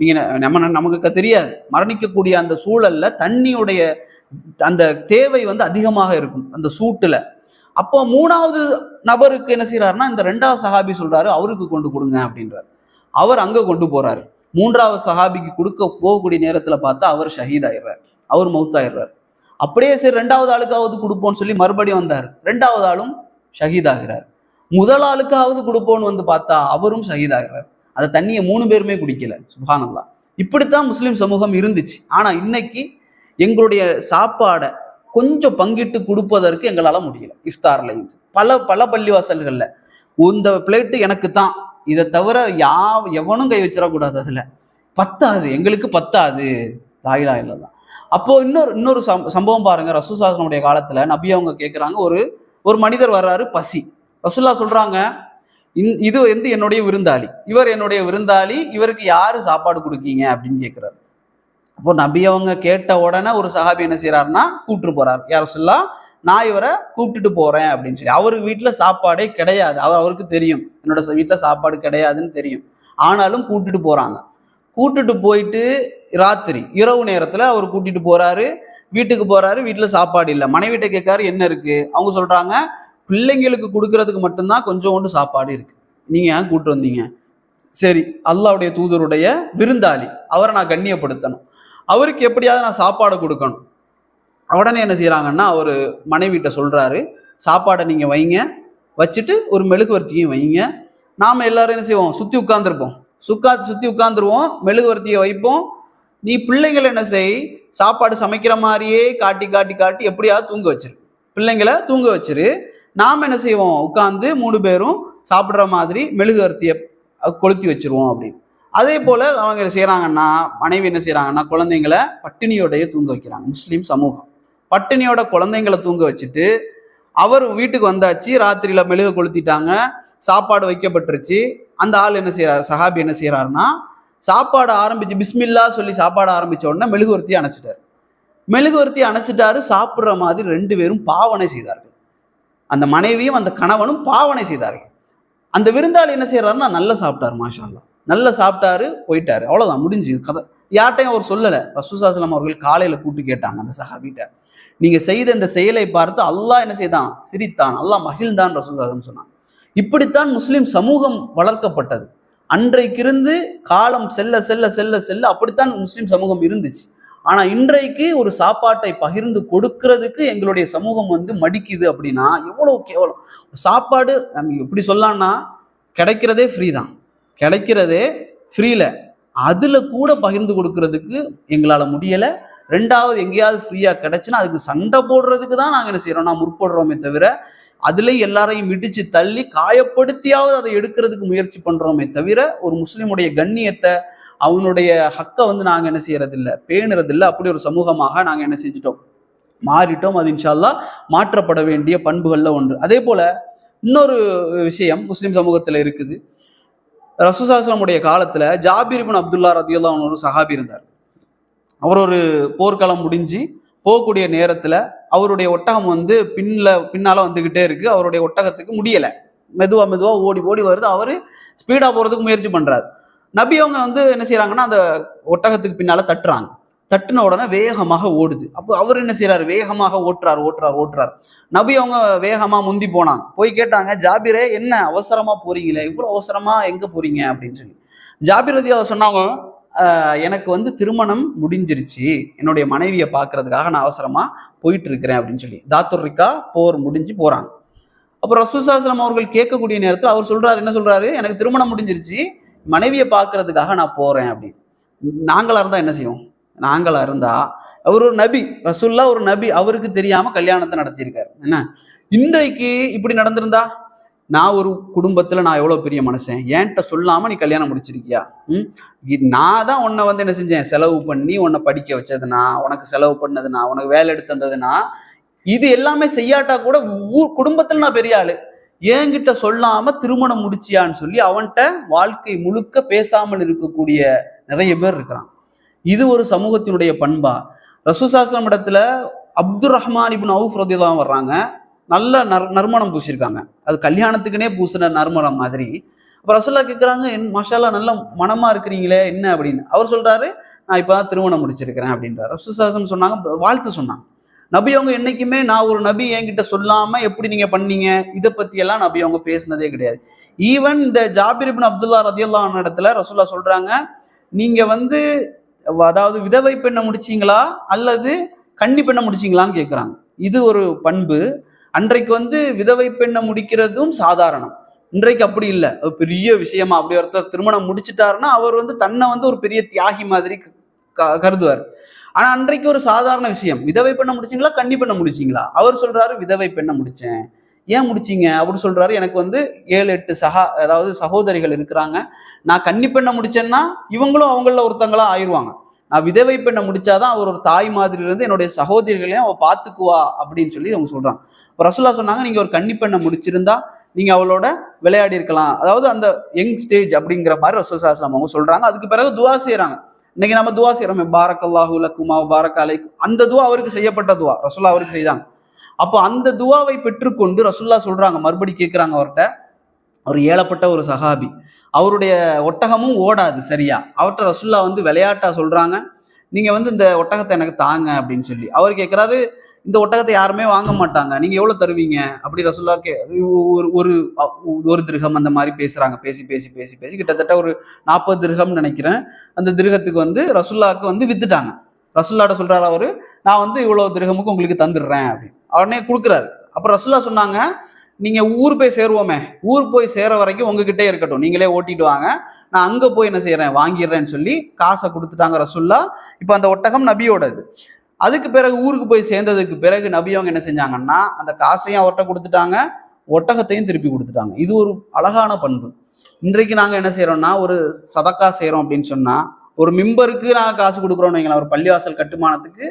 நீங்க நமக்கு தெரியாது, மரணிக்கக்கூடிய அந்த சூழல்ல தண்ணியுடைய அந்த தேவை அதிகமாக இருக்கும் அந்த சூட்டுல. அப்போ 3வது நபருக்கு என்ன செய்யறாருன்னா, இந்த 2வது சஹாபி சொல்றாரு, அவருக்கு கொண்டு கொடுங்க அப்படின்றாரு. அவர் அங்க கொண்டு போறாரு. 3வது சஹாபிக்கு கொடுக்க போகக்கூடிய நேரத்துல பார்த்தா அவர் ஷஹீத் ஆயிடுறார், அவர் மௌத்தாயிடுறார். அப்படியே சரி 2வது ஆளுக்காவது கொடுப்போம்னு சொல்லி மறுபடியும் வந்தார். 2வது ஆளும் ஷஹீத் ஆகிறார். முதல் ஆளுக்காவது கொடுப்போன்னு பார்த்தா அவரும் ஷஹீத் ஆகிறார். அந்த தண்ணியை 3 பேருமே குடிக்கல. சுப்ஹானல்லாஹ். இப்படித்தான் முஸ்லிம் சமூகம் இருந்துச்சு. ஆனா இன்னைக்கு எங்களுடைய சாப்பாடை கொஞ்சம் பங்கிட்டு கொடுப்பதற்கு எங்களால முடியல. இஃப்தார்லையும் பல பள்ளிவாசல்கள்ல இந்த பிளேட்டு எனக்கு தான், இதை தவிர எவனும் கை வச்சிடக்கூடாது, அதுல பத்தாது, எங்களுக்கு பத்தாது. லா இலாஹ இல்லல்லாஹ். அப்போ இன்னொரு சம்பவம் பாருங்க. ரசூல் ஸல்லல்லாஹு அலைஹி வஸல்லம் காலத்துல நபி அவங்க கேட்கிறாங்க, ஒரு மனிதர் வர்றாரு, பசி. ரசூலுல்லாஹ் சொல்றாங்க, இது என்னுடைய விருந்தாளி, இவர் என்னுடைய விருந்தாளி, இவருக்கு யாரு சாப்பாடு கொடுக்கீங்க அப்படின்னு கேட்கிறாரு. அப்போ நபி அவங்க கேட்ட உடனே ஒரு சஹாபி என்ன செய்யறாருன்னா கூப்பிட்டு போறாரு, யார் ரசூலுல்லாஹ், நான் இவரை கூப்பிட்டுட்டு போறேன் அப்படின்னு சொல்லி. அவருக்கு வீட்டுல சாப்பாடே கிடையாது, அவருக்கு தெரியும் என்னோட வீட்டுல சாப்பாடு கிடையாதுன்னு தெரியும். ஆனாலும் கூப்பிட்டுட்டு போறாங்க. கூப்பிட்டுட்டு போயிட்டு ராத்திரி இரவு நேரத்துல அவர் கூட்டிட்டு போறாரு, வீட்டுக்கு போறாரு. வீட்டுல சாப்பாடு இல்லை. மனைவிட்ட கேட்காரு, என்ன இருக்கு? அவங்க சொல்றாங்க, பிள்ளைங்களுக்கு கொடுக்கறதுக்கு மட்டும்தான் கொஞ்சோண்டு சாப்பாடு இருக்கு, நீங்க ஏன் கூப்பிட்டு வந்தீங்க? சரி, அல்லாஹ்வுடைய தூதருடைய விருந்தாளி, அவரை நான் கண்ணியப்படுத்தணும், அவருக்கு எப்படியாவது நான் சாப்பாடு கொடுக்கணும். உடனே என்ன செய்யறாங்கன்னா, அவர் மனைவிட்ட சொல்றாரு, சாப்பாடை நீங்க வைங்க, வச்சுட்டு ஒரு மெழுகுவர்த்தியும் வைங்க. நாம எல்லாரும் என்ன செய்வோம், சுத்தி உட்கார்ந்துருப்போம், சுத்தி உட்கார்ந்துருவோம், மெழுகுவர்த்தியை வைப்போம். நீ பிள்ளைங்களை என்ன செய், சாப்பாடு சமைக்கிற மாதிரியே காட்டி காட்டி காட்டி எப்படியாவது தூங்க வச்சிரு, பிள்ளைங்களை தூங்க வச்சிரு. நாம என்ன செய்வோம், உட்கார்ந்து 3 பேரும் சாப்பிட்ற மாதிரி மெழுகுவர்த்தியை கொளுத்தி வச்சிருவோம் அப்படின்னு. அதே போல அவங்க என்ன செய்யறாங்கன்னா, மனைவி என்ன செய்யறாங்கன்னா, குழந்தைங்களை பட்டினியோடைய தூங்க வைக்கிறாங்க. முஸ்லீம் சமூகம் பட்டினியோட குழந்தைங்களை தூங்க வச்சுட்டு, அவர் வீட்டுக்கு வந்தாச்சு, ராத்திரியில மெழுகு கொளுத்திட்டாங்க, சாப்பாடு வைக்கப்பட்டுருச்சு. அந்த ஆள் என்ன செய்யறாரு, சஹாபி என்ன செய்யறாருன்னா, சாப்பாடு ஆரம்பிச்சு பிஸ்மில்லா சொல்லி சாப்பாடு ஆரம்பிச்ச உடனே மெழுகுவர்த்தி அணைச்சிட்டாரு. மெழுகுவர்த்தி அணைச்சிட்டாரு. சாப்பிட்ற மாதிரி 2 பேரும் பாவனை செய்தார்கள். அந்த மனைவியும் அந்த கணவனும் பாவனை செய்தார்கள். அந்த விருந்தாளி என்ன செய்யறாருன்னா, நல்லா சாப்பிட்டாரு, மாஷா அல்லாஹ், நல்லா சாப்பிட்டாரு, போயிட்டாரு, அவ்வளவுதான், முடிஞ்சு கதை. யார்ட்டையும் அவர் சொல்லலை. ரசூலுல்லாஹி ஸல்லல்லாஹு அலைஹி வஸல்லம் அவர்கள் காலையில கூப்பிட்டு கேட்டாங்க அந்த சஹாபிட்ட, நீங்க செய்த இந்த செயலை பார்த்து அல்லாஹ் என்ன செய்தான், சிரித்தான், அல்லாஹ் மகிழ்ந்தான் ரசூலுல்லாஹி சொன்னான். இப்படித்தான் முஸ்லிம் சமூகம் வளர்க்கப்பட்டது. அன்றைக்கிருந்து காலம் செல்ல செல்ல செல்ல செல்ல அப்படித்தான் முஸ்லிம் சமூகம் இருந்துச்சு. ஆனா இன்றைக்கு ஒரு சாப்பாட்டை பகிர்ந்து கொடுக்கறதுக்கு எங்களுடைய சமூகம் மடிக்குது அப்படின்னா எவ்வளவு கேவலம். சாப்பாடு நம்ம எப்படி சொல்லலாம்னா, கிடைக்கிறதே ஃப்ரீ தான், கிடைக்கிறதே ஃப்ரீல, அதுல கூட பகிர்ந்து கொடுக்கறதுக்கு எங்களால முடியல. 2வது எங்கேயாவது ஃப்ரீயா கிடைச்சுன்னா அதுக்கு சண்டை போடுறதுக்கு தான் நாங்க என்ன செய்யறோம், நான் முற்படுறோமே தவிர அதுலேயும் எல்லாரையும் இடிச்சு தள்ளி காயப்படுத்தியாவது அதை எடுக்கிறதுக்கு முயற்சி பண்றோமே தவிர ஒரு முஸ்லிமுடைய கண்ணியத்தை, அவனுடைய ஹக்கை நாங்க என்ன செய்யறதில்லை, பேணுறதில்லை. அப்படி ஒரு சமூகமாக நாங்க என்ன செஞ்சிட்டோம், மாறிட்டோம். அது இன்ஷா அல்லாஹ் மாற்றப்பட வேண்டிய பண்புகள்ல ஒன்று. அதே போல இன்னொரு விஷயம் முஸ்லிம் சமூகத்துல இருக்குது. ரசூலுல்லாஹி ஸல்லல்லாஹு அலைஹி வஸல்லம் காலத்துல ஜாபிர் இப்னு அப்துல்லா ரலியல்லாஹு அன்ஹு ஒரு சஹாபி இருந்தார். அவர் ஒரு போர்க்களம் முடிஞ்சு போகக்கூடிய நேரத்துல அவருடைய ஒட்டகம் பின்னால வந்துகிட்டே இருக்கு. அவருடைய ஒட்டகத்துக்கு முடியல, மெதுவா மெதுவா ஓடி ஓடி வருது. அவரு ஸ்பீடா போறதுக்கு முயற்சி பண்றாரு. நபி அவங்க என்ன செய்யறாங்கன்னா, அந்த ஒட்டகத்துக்கு பின்னால தட்டுறாங்க. தட்டுன உடனே வேகமாக ஓடுது. அப்போ அவர் என்ன செய்யறாரு, வேகமாக ஓட்டுறாரு. நபி அவங்க வேகமா முந்தி போனாங்க. போய் கேட்டாங்க, ஜாபிரே என்ன அவசரமா போறீங்களே, இவ்வளவு அவசரமா எங்க போறீங்க அப்படின்னு சொல்லி. ஜாபிர் ரலியல்லாஹு சொன்னாங்க, எனக்கு திருமணம் முடிஞ்சிருச்சு, என்னுடைய மனைவியை பார்க்கறதுக்காக நான் அவசரமா போயிட்டு இருக்கிறேன் அப்படின்னு சொல்லி. தாத்துர்ரிக்கா போர் முடிஞ்சு போறாங்க. அப்போ ரசூலுல்லாஹி ஸல்லல்லாஹு அலைஹி வஸல்லம் அவர்கள் கேட்கக்கூடிய நேரத்தில் அவர் சொல்றாரு, என்ன சொல்றாரு, எனக்கு திருமணம் முடிஞ்சிருச்சு, மனைவியை பார்க்கறதுக்காக நான் போறேன் அப்படின்னு. நாங்களா இருந்தா என்ன செய்வோம், நாங்களா இருந்தா, அவர் ஒரு நபி, ரசூலுல்லாஹ் ஒரு நபி, அவருக்கு தெரியாம கல்யாணத்தை நடத்தியிருக்காரு. என்ன இன்றைக்கு இப்படி நடந்திருந்தா, நான் ஒரு குடும்பத்துல நான் எவ்வளவு பெரிய மனுஷன், என்கிட்ட சொல்லாம நீ கல்யாணம் முடிச்சிருக்கியா, நான் தான் உன்னை என்ன செஞ்சேன், செலவு பண்ணி உன்னை படிக்க வச்சதுனா, உனக்கு செலவு பண்ணதுனா, உனக்கு வேலை எடுத்து தந்ததுனா, இது எல்லாமே செய்யாட்டா கூட குடும்பத்துல நான் பெரிய ஆளு, என்கிட்ட சொல்லாம திருமணம் முடிச்சியான்னு சொல்லி அவன்கிட்ட வாழ்க்கை முழுக்க பேசாமல் இருக்கக்கூடிய நிறைய பேர் இருக்கிறான். இது ஒரு சமூகத்தினுடைய பண்பா? ரசூலுல்லாஹி ஸல்லல்லாஹு அலைஹி வஸல்லம் இடத்துல அப்துர் ரஹ்மான் இப்னு அவுஃப் ரலியல்லாஹு அன்ஹு வர்றாங்க. நல்ல நறுமணம் பூசியிருக்காங்க, அது கல்யாணத்துக்குனே பூசின நறுமணம் மாதிரி. அப்ப ரசூலுல்லாஹ் கேட்குறாங்க, மாஷா அல்லாஹ் நல்ல மனமா இருக்கிறீங்களே என்ன அப்படின்னு. அவர் சொல்றாரு, நான் இப்பதான் திருமணம் முடிச்சிருக்கிறேன் அப்படின்றார். ரசூலுல்லாஹி ஸல்லல்லாஹு அலைஹி வஸல்லம் சொன்னாங்க, வாழ்த்து சொன்னாங்க. நபி அவங்க என்னைக்குமே நான் ஒரு நபி என்கிட்ட சொல்லாம எப்படி நீங்க பண்ணீங்க இதை பத்தி எல்லாம் நபி அவங்க பேசினதே கிடையாது. ஈவன் இந்த ஜாபிர் இப்னு அப்துல்லா ரலியல்லாஹு அன்ஹு இடத்துல ரசூலுல்லாஹ் சொல்றாங்க, நீங்க அதாவது விதவை பெண்ணை முடிச்சீங்களா அல்லது கன்னி பெண்ணை முடிச்சீங்களான்னு கேட்குறாங்க. இது ஒரு பண்பு. அன்றைக்கு விதவை பெண்ணை முடிக்கிறதும் சாதாரணம், இன்றைக்கு அப்படி இல்லை, பெரிய விஷயமா. அப்படி ஒருத்தர் திருமணம் முடிச்சுட்டாருன்னா அவர் தன்னை ஒரு பெரிய தியாகி மாதிரி கருதுவார். ஆனா அன்றைக்கு ஒரு சாதாரண விஷயம். விதவை பெண்ணை முடிச்சீங்களா கன்னி பெண்ணை முடிச்சீங்களா? அவர் சொல்றாரு, விதவை பெண்ணை முடிச்சேன். ஏன் முடிச்சீங்க அப்படின்னு சொல்றாரு, எனக்கு 7-8 அதாவது சகோதரிகள் இருக்கிறாங்க, நான் கன்னி பெண்ணை முடிச்சேன்னா இவங்களும் அவங்கள ஒருத்தங்களா ஆயிடுவாங்க, நான் விதவை பெண்ணை முடிச்சாதான் அவர் ஒரு தாய் மாதிரி இருந்து என்னுடைய சகோதரிகளையும் அவ பார்த்துக்குவா அப்படின்னு சொல்லி அவங்க சொல்றாங்க. ரசூலுல்லாஹ் சொன்னாங்க, நீங்க ஒரு கன்னி பெண்ணை முடிச்சிருந்தா நீங்க அவளோட விளையாடி இருக்கலாம், அதாவது அந்த யங் ஸ்டேஜ் அப்படிங்கிற மாதிரி ரசூலுல்லாஹி ஸல்லல்லாஹு அலைஹி வஸல்லம் அவங்க சொல்றாங்க. அதுக்கு பிறகு துவா செய்யறாங்க. இன்னைக்கு நம்ம துவா செய்யறோமே, பாரக்கல்லாஹு லக்குமா பாரக் அலைக்கும், அந்த துவா அவருக்கு செய்யப்பட்ட துவா, ரசூலுல்லாஹ் அவருக்கு செய்தாங்க. அப்போ அந்த துவாவை பெற்றுக்கொண்டு ரசூலுல்லாஹ் சொல்றாங்க, மறுபடி கேட்கிறாங்க அவர்கிட்ட, அவர் ஏழப்பட்ட ஒரு சஹாபி, அவருடைய ஒட்டகமும் ஓடாது சரியா, அவர்கிட்ட ரசூலுல்லாஹ் விளையாட்டா சொல்றாங்க, நீங்க இந்த ஒட்டகத்தை எனக்கு தாங்க அப்படின்னு சொல்லி. அவர் கேட்கிறாரு, இந்த ஒட்டகத்தை யாருமே வாங்க மாட்டாங்க, நீங்க எவ்வளவு தருவீங்க அப்படி ரசூல்லா ஒரு ஒரு ஒரு திருகம் அந்த மாதிரி பேசுறாங்க. பேசி பேசி பேசி பேசி கிட்டத்தட்ட ஒரு 40 திருகம் நினைக்கிறேன். அந்த திருகத்துக்கு வந்து ரசூல்லாவுக்கு வந்து வித்துட்டாங்க. ரசூல்லாட்ட சொல்றாரு அவரு, நான் வந்து இவ்வளவு திருகமுக்கு உங்களுக்கு தந்துடுறேன் அப்படின்னு. உடனே கொடுக்குறாரு. அப்ப ரசூல்லா சொன்னாங்க, நீங்க ஊர் போய் சேருவோமே, ஊர் போய் சேர வரைக்கும் உங்ககிட்டே இருக்கட்டும், நீங்களே ஓட்டிட்டு வாங்க, நான் அங்க போய் என்ன செய்யறேன் வாங்கிடுறேன்னு சொல்லி காசை கொடுத்துட்டாங்க ரசூல்லா. இப்ப அந்த ஒட்டகம் நபியோடது. அதுக்கு பிறகு ஊருக்கு போய் சேர்ந்ததுக்கு பிறகு நபி அவங்க என்ன செஞ்சாங்கன்னா அந்த காசையும் அவர்கிட்ட கொடுத்துட்டாங்க, ஒட்டகத்தையும் திருப்பி கொடுத்துட்டாங்க. இது ஒரு அழகான பண்பு. இன்றைக்கு நாங்க என்ன செய்யறோம்னா ஒரு சதக்கா செய்யறோம் அப்படின்னு சொன்னா, ஒரு மிம்பருக்கு நாங்கள் காசு கொடுக்குறோம்னு வைங்களேன், ஒரு பள்ளிவாசல் கட்டுமானத்துக்கு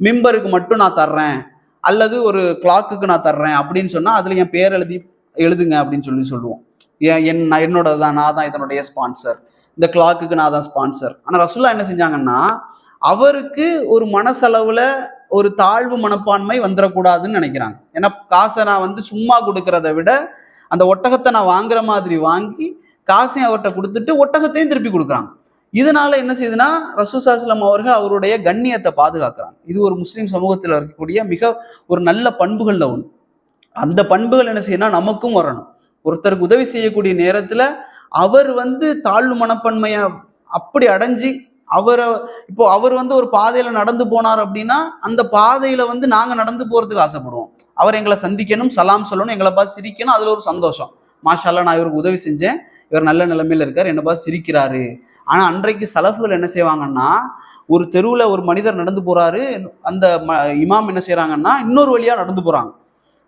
மிம்பருக்கு மட்டும் நான் தர்றேன், அல்லது ஒரு கிளாக்குக்கு நான் தர்றேன் அப்படின்னு சொன்னா அதுல என் பேர் எழுதுங்க அப்படின்னு சொல்லுவோம். என்னோட தான், நான் தான் இதனுடைய ஸ்பான்சர், இந்த கிளாக்குக்கு நான் தான் ஸ்பான்சர். ஆனா ரசூல்லா என்ன செஞ்சாங்கன்னா அவருக்கு ஒரு மனசளவுல ஒரு தாழ்வு மனப்பான்மை வந்துடக்கூடாதுன்னு நினைக்கிறாங்க. ஏன்னா காசை நான் வந்து சும்மா கொடுக்கறத விட அந்த ஒட்டகத்தை நான் வாங்குற மாதிரி வாங்கி காசையும் அவர்கிட்ட கொடுத்துட்டு ஒட்டகத்தையும் திருப்பி கொடுக்குறாங்க. இதனால என்ன செய்யுதுன்னா ரசூல் ஸல்லல்லாஹு அலைஹி வஸல்லம் அவர்கள் அவருடைய கண்ணியத்தை பாதுகாக்கிறாங்க. இது ஒரு முஸ்லீம் சமூகத்தில் இருக்கக்கூடிய மிக ஒரு நல்ல பண்புகள்ல ஒன்று. அந்த பண்புகள் என்ன செய்யணும் நமக்கும் வரணும். ஒருத்தருக்கு உதவி செய்யக்கூடிய நேரத்துல அவர் வந்து தாழ்வு மனப்பான்மைய அப்படி அடைஞ்சு அவர் வந்து ஒரு பாதையில நடந்து போனார் அப்படின்னா அந்த பாதையில வந்து நாங்க நடந்து போறதுக்கு ஆசைப்படுவோம். அவர் எங்களை சந்திக்கணும், சலாம் சொல்லணும், எங்களை பார்த்து சிரிக்கணும், அதுல ஒரு சந்தோஷம். மாஷா அல்லாஹ், நான் இவருக்கு உதவி செஞ்சேன், இவர் நல்ல நிலைமையில இருக்கார், என்னை பார்த்து சிரிக்கிறாரு. ஆனா அன்றைக்கு சலஃபுகள் என்ன செய்வாங்கன்னா ஒரு தெருவுல ஒரு மனிதர் நடந்து போறாரு, அந்த இமாம் என்ன செய்யறாங்கன்னா இன்னொரு வழியா நடந்து போறாங்க.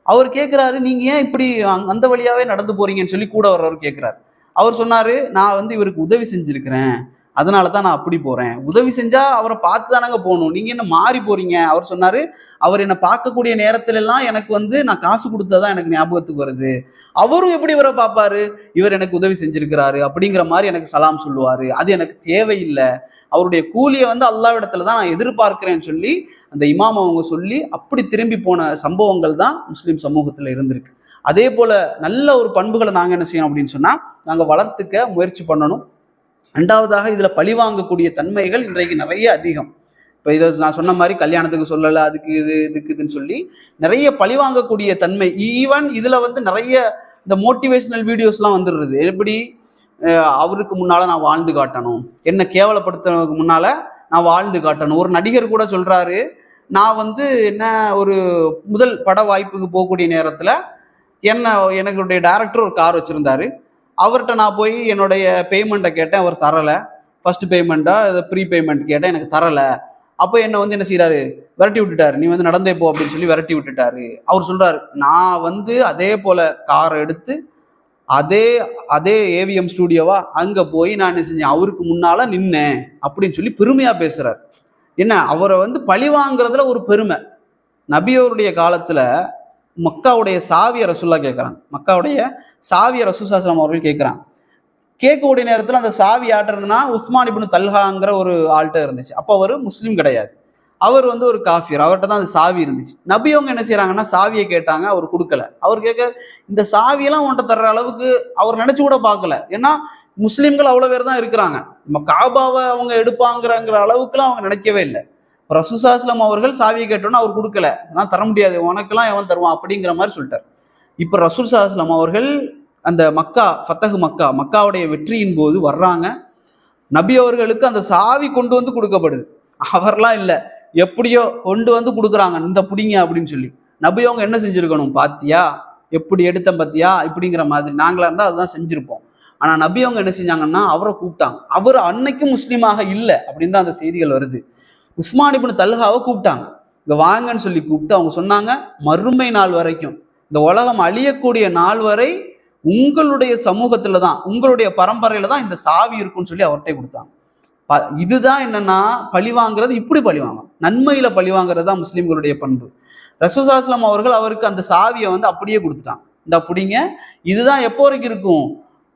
அவர் கேட்கிறாரு, நீங்க ஏன் இப்படி அந்த வழியாவே நடந்து போறீங்கன்னு சொல்லி கூட வர்றவர் கேட்கிறாரு. அவர் சொன்னாரு, நான் வந்து இவருக்கு உதவி செஞ்சிருக்கிறேன், அதனாலதான் நான் அப்படி போறேன். உதவி செஞ்சா அவரை பார்த்து தானங்க போகணும், நீங்க என்ன மாறி போறீங்க. அவர் சொன்னாரு, அவர் என்னை பார்க்கக்கூடிய நேரத்துல எல்லாம் எனக்கு வந்து நான் காசு கொடுத்ததான் எனக்கு ஞாபகத்துக்கு வருது. அவரும் எப்படி இவரை பார்ப்பாரு, இவர் எனக்கு உதவி செஞ்சிருக்கிறாரு அப்படிங்கிற மாதிரி எனக்கு சலாம் சொல்லுவாரு, அது எனக்கு தேவையில்லை, அவருடைய கூலியை வந்து அல்லாஹ்விடத்துல தான் நான் எதிர்பார்க்கிறேன்னு சொல்லி அந்த இமாம் அவங்க சொல்லி அப்படி திரும்பி போன சம்பவங்கள் தான் முஸ்லிம் சமூகத்துல இருந்திருக்கு. அதே போல நல்ல ஒரு பண்புகளை நாங்க என்ன செய்யணும் அப்படின்னு சொன்னா நாங்க வளர்த்துக்க முயற்சி பண்ணணும். ரெண்டாவதாக இதுல பழிவாங்கக்கூடிய தன்மைகள் இன்றைக்கு நிறைய அதிகம். இப்போ இதை நான் சொன்ன மாதிரி கல்யாணத்துக்கு சொல்லலை, அதுக்கு இதுக்குதுன்னு சொல்லி நிறைய பழிவாங்கக்கூடிய தன்மை. ஈவன் இதுல வந்து நிறைய இந்த மோட்டிவேஷனல் வீடியோஸ்லாம் வந்துடுறது. எப்படி அவருக்கு முன்னால நான் வாழ்ந்து காட்டணும், என்னை கேவலப்படுத்துறதுக்கு முன்னால நான் வாழ்ந்து காட்டணும். ஒரு நடிகர் கூட சொல்றாரு, நான் வந்து என்ன ஒரு முதல் பட வாய்ப்புக்கு போகக்கூடிய நேரத்துல எனக்குடைய டைரக்டர் ஒரு கார் வச்சிருந்தாரு, அவர்கிட்ட நான் போய் என்னுடைய பேமெண்ட்டை கேட்டேன், அவர் தரலை. ஃபர்ஸ்ட் பேமெண்ட்டா ப்ரீ பேமெண்ட் கேட்டேன், எனக்கு தரலை. அப்போ என்னை வந்து என்ன செய்யறாரு, விரட்டி விட்டுட்டாரு, நீ வந்து நடந்தே போ அப்படின்னு சொல்லி விரட்டி விட்டுட்டாரு. அவர் சொல்றாரு, நான் வந்து அதே போல காரை எடுத்து அதே ஏவிஎம் ஸ்டூடியோவா அங்க போய் நான் என்ன செஞ்சேன், அவருக்கு முன்னால நின்னேன் அப்படின்னு சொல்லி பெருமையா பேசுறாரு. என்ன, அவரை வந்து பழி வாங்குறதுல ஒரு பெருமை. நபியோருடைய காலத்துல மக்காவுடைய சாவிய ரசூல்லா கேட்குறாங்க, மக்காவுடைய சாவிய ரசூல் ஸல்லல்லாஹு அலைஹி வஸல்லம் அவர்கள் கேட்குறாங்க. கேட்கக்கூடிய நேரத்தில் அந்த சாவி யார்ட்ட இருந்ததுன்னா உஸ்மான் இப்னு தல்ஹாங்கிற ஒரு ஆள்கிட்ட இருந்துச்சு. அப்போ அவர் முஸ்லீம் கிடையாது, அவர் வந்து ஒரு காஃபியர், அவர்கிட்ட தான் அந்த சாவி இருந்துச்சு. நபி அவங்க என்ன செய்யறாங்கன்னா சாவியை கேட்டாங்க, அவர் கொடுக்கல. அவர் கேட்க, இந்த சாவியெல்லாம் உன்கிட்ட தர்ற அளவுக்கு அவர் நினைச்சு கூட பார்க்கல. ஏன்னா முஸ்லீம்கள் அவ்வளோ பேர் தான் இருக்கிறாங்க, நம்ம காபாவை அவங்க எடுப்பாங்கிற அளவுக்குலாம் அவங்க நினைக்கவே இல்லை. ரசூல் ஸல்லல்லாஹு அலைஹி வஸல்லம் அவர்கள் சாவியை கேட்டோன்னா அவர் கொடுக்கல, நான் தர முடியாது, உனக்கெல்லாம் எவன் தருவான் அப்படிங்கிற மாதிரி சொல்லிட்டார். இப்போ ரசூல் ஸல்லல்லாஹு அலைஹி வஸல்லம் அவர்கள் அந்த மக்காவுடைய வெற்றியின் போது வர்றாங்க. நபி அவர்களுக்கு அந்த சாவி கொண்டு வந்து கொடுக்கப்படுது, அவர்லாம் இல்லை, எப்படியோ கொண்டு வந்து கொடுக்குறாங்க, இந்த புடிங்க அப்படின்னு சொல்லி. நபி அவங்க என்ன செஞ்சிருக்கணும், பாத்தியா எப்படி எடுத்தேன் பாத்தியா இப்படிங்கிற மாதிரி. நாங்களா இருந்தால் அதுதான் செஞ்சிருப்போம். ஆனா நபி அவங்க என்ன செஞ்சாங்கன்னா அவரை கூப்பிட்டாங்க. அவர் அன்னைக்கும் முஸ்லீமாக இல்லை அப்படின்னு தான் அந்த செய்திகள் வருது. உஸ்மான் இப்னு தல்ஹாவை கூப்பிட்டாங்க, இங்க வாங்கன்னு சொல்லி கூப்பிட்டு அவங்க சொன்னாங்க, மறுமை நாள் வரைக்கும், இந்த உலகம் அழியக்கூடிய நாள் வரை உங்களுடைய சமூகத்துல தான், உங்களுடைய பரம்பரையில தான் இந்த சாவி இருக்குன்னு சொல்லி அவர்கிட்ட கொடுத்தாங்க. இதுதான் என்னன்னா பழிவாங்கிறது, இப்படி பழிவாங்க, நன்மையில பழிவாங்கிறது தான் முஸ்லீம்களுடைய பண்பு. ரசூல் ஸல்லல்லாஹு அலைஹி வஸல்லம் அவர்கள் அவருக்கு அந்த சாவியை வந்து அப்படியே கொடுத்துட்டாங்க, இந்த அப்படிங்க. இதுதான் எப்போ வரைக்கும் இருக்கும்,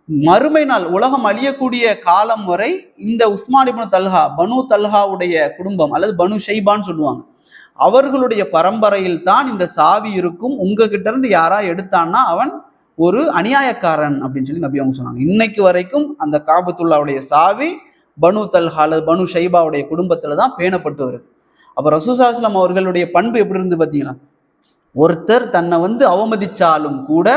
மறுமை நாள் உலகம் அழியக்கூடிய காலம் வரை இந்த உஸ்மான் இப்னு தல்ஹா, பனு தல்ஹாவுடைய குடும்பம் அல்லது பனு ஷைபான்னு சொல்லுவாங்க, அவர்களுடைய பரம்பரையில் தான் இந்த சாவி இருக்கும். உங்ககிட்ட இருந்து யாரா எடுத்தான்னா அவன் ஒரு அநியாயக்காரன் அப்படின்னு சொல்லி நபி அவங்க சொன்னாங்க. இன்னைக்கு வரைக்கும் அந்த காபத்துல்லாவுடைய சாவி பனு தல்ஹா அல்லது பனு ஷைபாவுடைய குடும்பத்துல தான் பேணப்பட்டு வருது. அப்போ ரசூலுல்லாஹி ஸல்லல்லாஹு அலைஹி வஸல்லம் அவர்களுடைய பண்பு எப்படி இருந்து பார்த்தீங்களா? ஒருத்தர் தன்னை அவமதிச்சாலும் கூட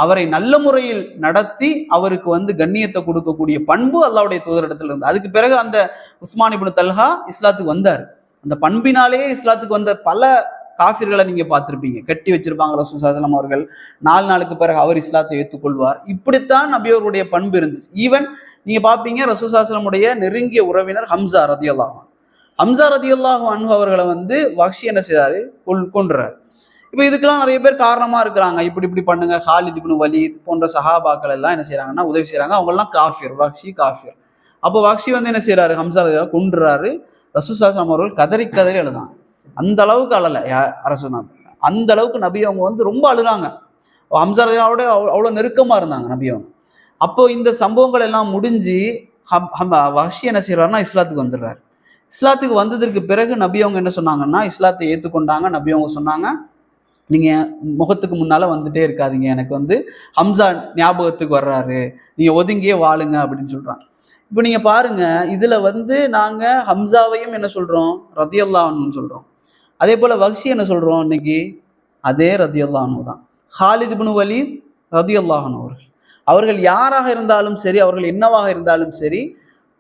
அவரை நல்ல முறையில் நடத்தி அவருக்கு கண்ணியத்தை கொடுக்கக்கூடிய பண்பு அல்லாஹ்வுடைய தூதரிடத்துல இருந்து. அதுக்கு பிறகு அந்த உஸ்மான் இப்னு தல்ஹா இஸ்லாத்துக்கு வந்தார். அந்த பண்பினாலேயே இஸ்லாத்துக்கு வந்த பல காஃபிர்களை நீங்க பார்த்திருப்பீங்க. கட்டி வச்சிருப்பாங்க ரசூலுல்லாஹி ஸல்லல்லாஹு அலைஹி வஸல்லம் அவர்கள். 4 நாளுக்கு பிறகு அவர் இஸ்லாத்தை ஏற்றுக்கொள்வார். இப்படித்தான் நபி அவருடைய பண்பு இருந்துச்சு. ஈவன் நீங்க பார்ப்பீங்க ரசூலுல்லாஹி ஸல்லல்லாஹு அலைஹி வஸல்லம் உடைய நெருங்கிய உறவினர் ஹம்சா ரதியல்லாஹு அன்ஹு. ஹம்சா ரதியல்லாஹு அன்ஹு அவர்களை வஹ்ஷி என்ன செய்தாரு? கொன்றார். இப்போ இதுக்கெல்லாம் நிறைய பேர் காரணமா இருக்கிறாங்க. இப்படி பண்ணுங்க. ஹாலித் இப்னு வலீத் போன்ற சஹாபாக்கள் எல்லாம் என்ன செய்யறாங்கன்னா உதவி செய்யறாங்க. அவங்க எல்லாம் காஃபிர், வஹ்ஷி காஃபிர். அப்போ வஹ்ஷி என்ன செய்யறாரு? ஹம்சா கொன்றாரு. ரசூலுல்லாஹி ஸல்லல்லாஹு அலைஹி வஸல்லம் அவர்கள் கதறி கதறி அழுதாங்க. அந்த அளவுக்கு அழல அரசு. அந்த அளவுக்கு நபி அவங்க ரொம்ப அழுறாங்க. ஹம்சா ரலியல்லாஹு அவ்வளவு நெருக்கமா இருந்தாங்க நபி அவங்க. அப்போ இந்த சம்பவங்கள் எல்லாம் முடிஞ்சு வஹ்ஷி என்ன செய்யறாருன்னா இஸ்லாத்துக்கு வந்துடுறாரு. இஸ்லாத்துக்கு வந்ததற்கு பிறகு நபி அவங்க என்ன சொன்னாங்கன்னா இஸ்லாத்தை ஏற்றுக்கொண்டாங்க. நபி அவங்க சொன்னாங்க, நீங்க முகத்துக்கு முன்னால வந்துட்டே இருக்காதீங்க, எனக்கு ஹம்சா ஞாபகத்துக்கு வர்றாரு, நீங்க ஒதுங்கியே வாழுங்க அப்படின்னு சொல்றாங்க. இப்போ நீங்க பாருங்க, இதுல நாங்க ஹம்சாவையும் என்ன சொல்றோம்? ரதியல்லாஹு அன்ஹுன்னு சொல்றோம். அதே போல வஹ்ஷி என்ன சொல்றோம் இன்னைக்கு? அதே ரதியல்லாஹு அன்ஹு தான். ஹாலித் இப்னு வலீத் ரதியல்லாஹு அன்ஹு அவர்கள் யாராக இருந்தாலும் சரி, அவர்கள் என்னவாக இருந்தாலும் சரி,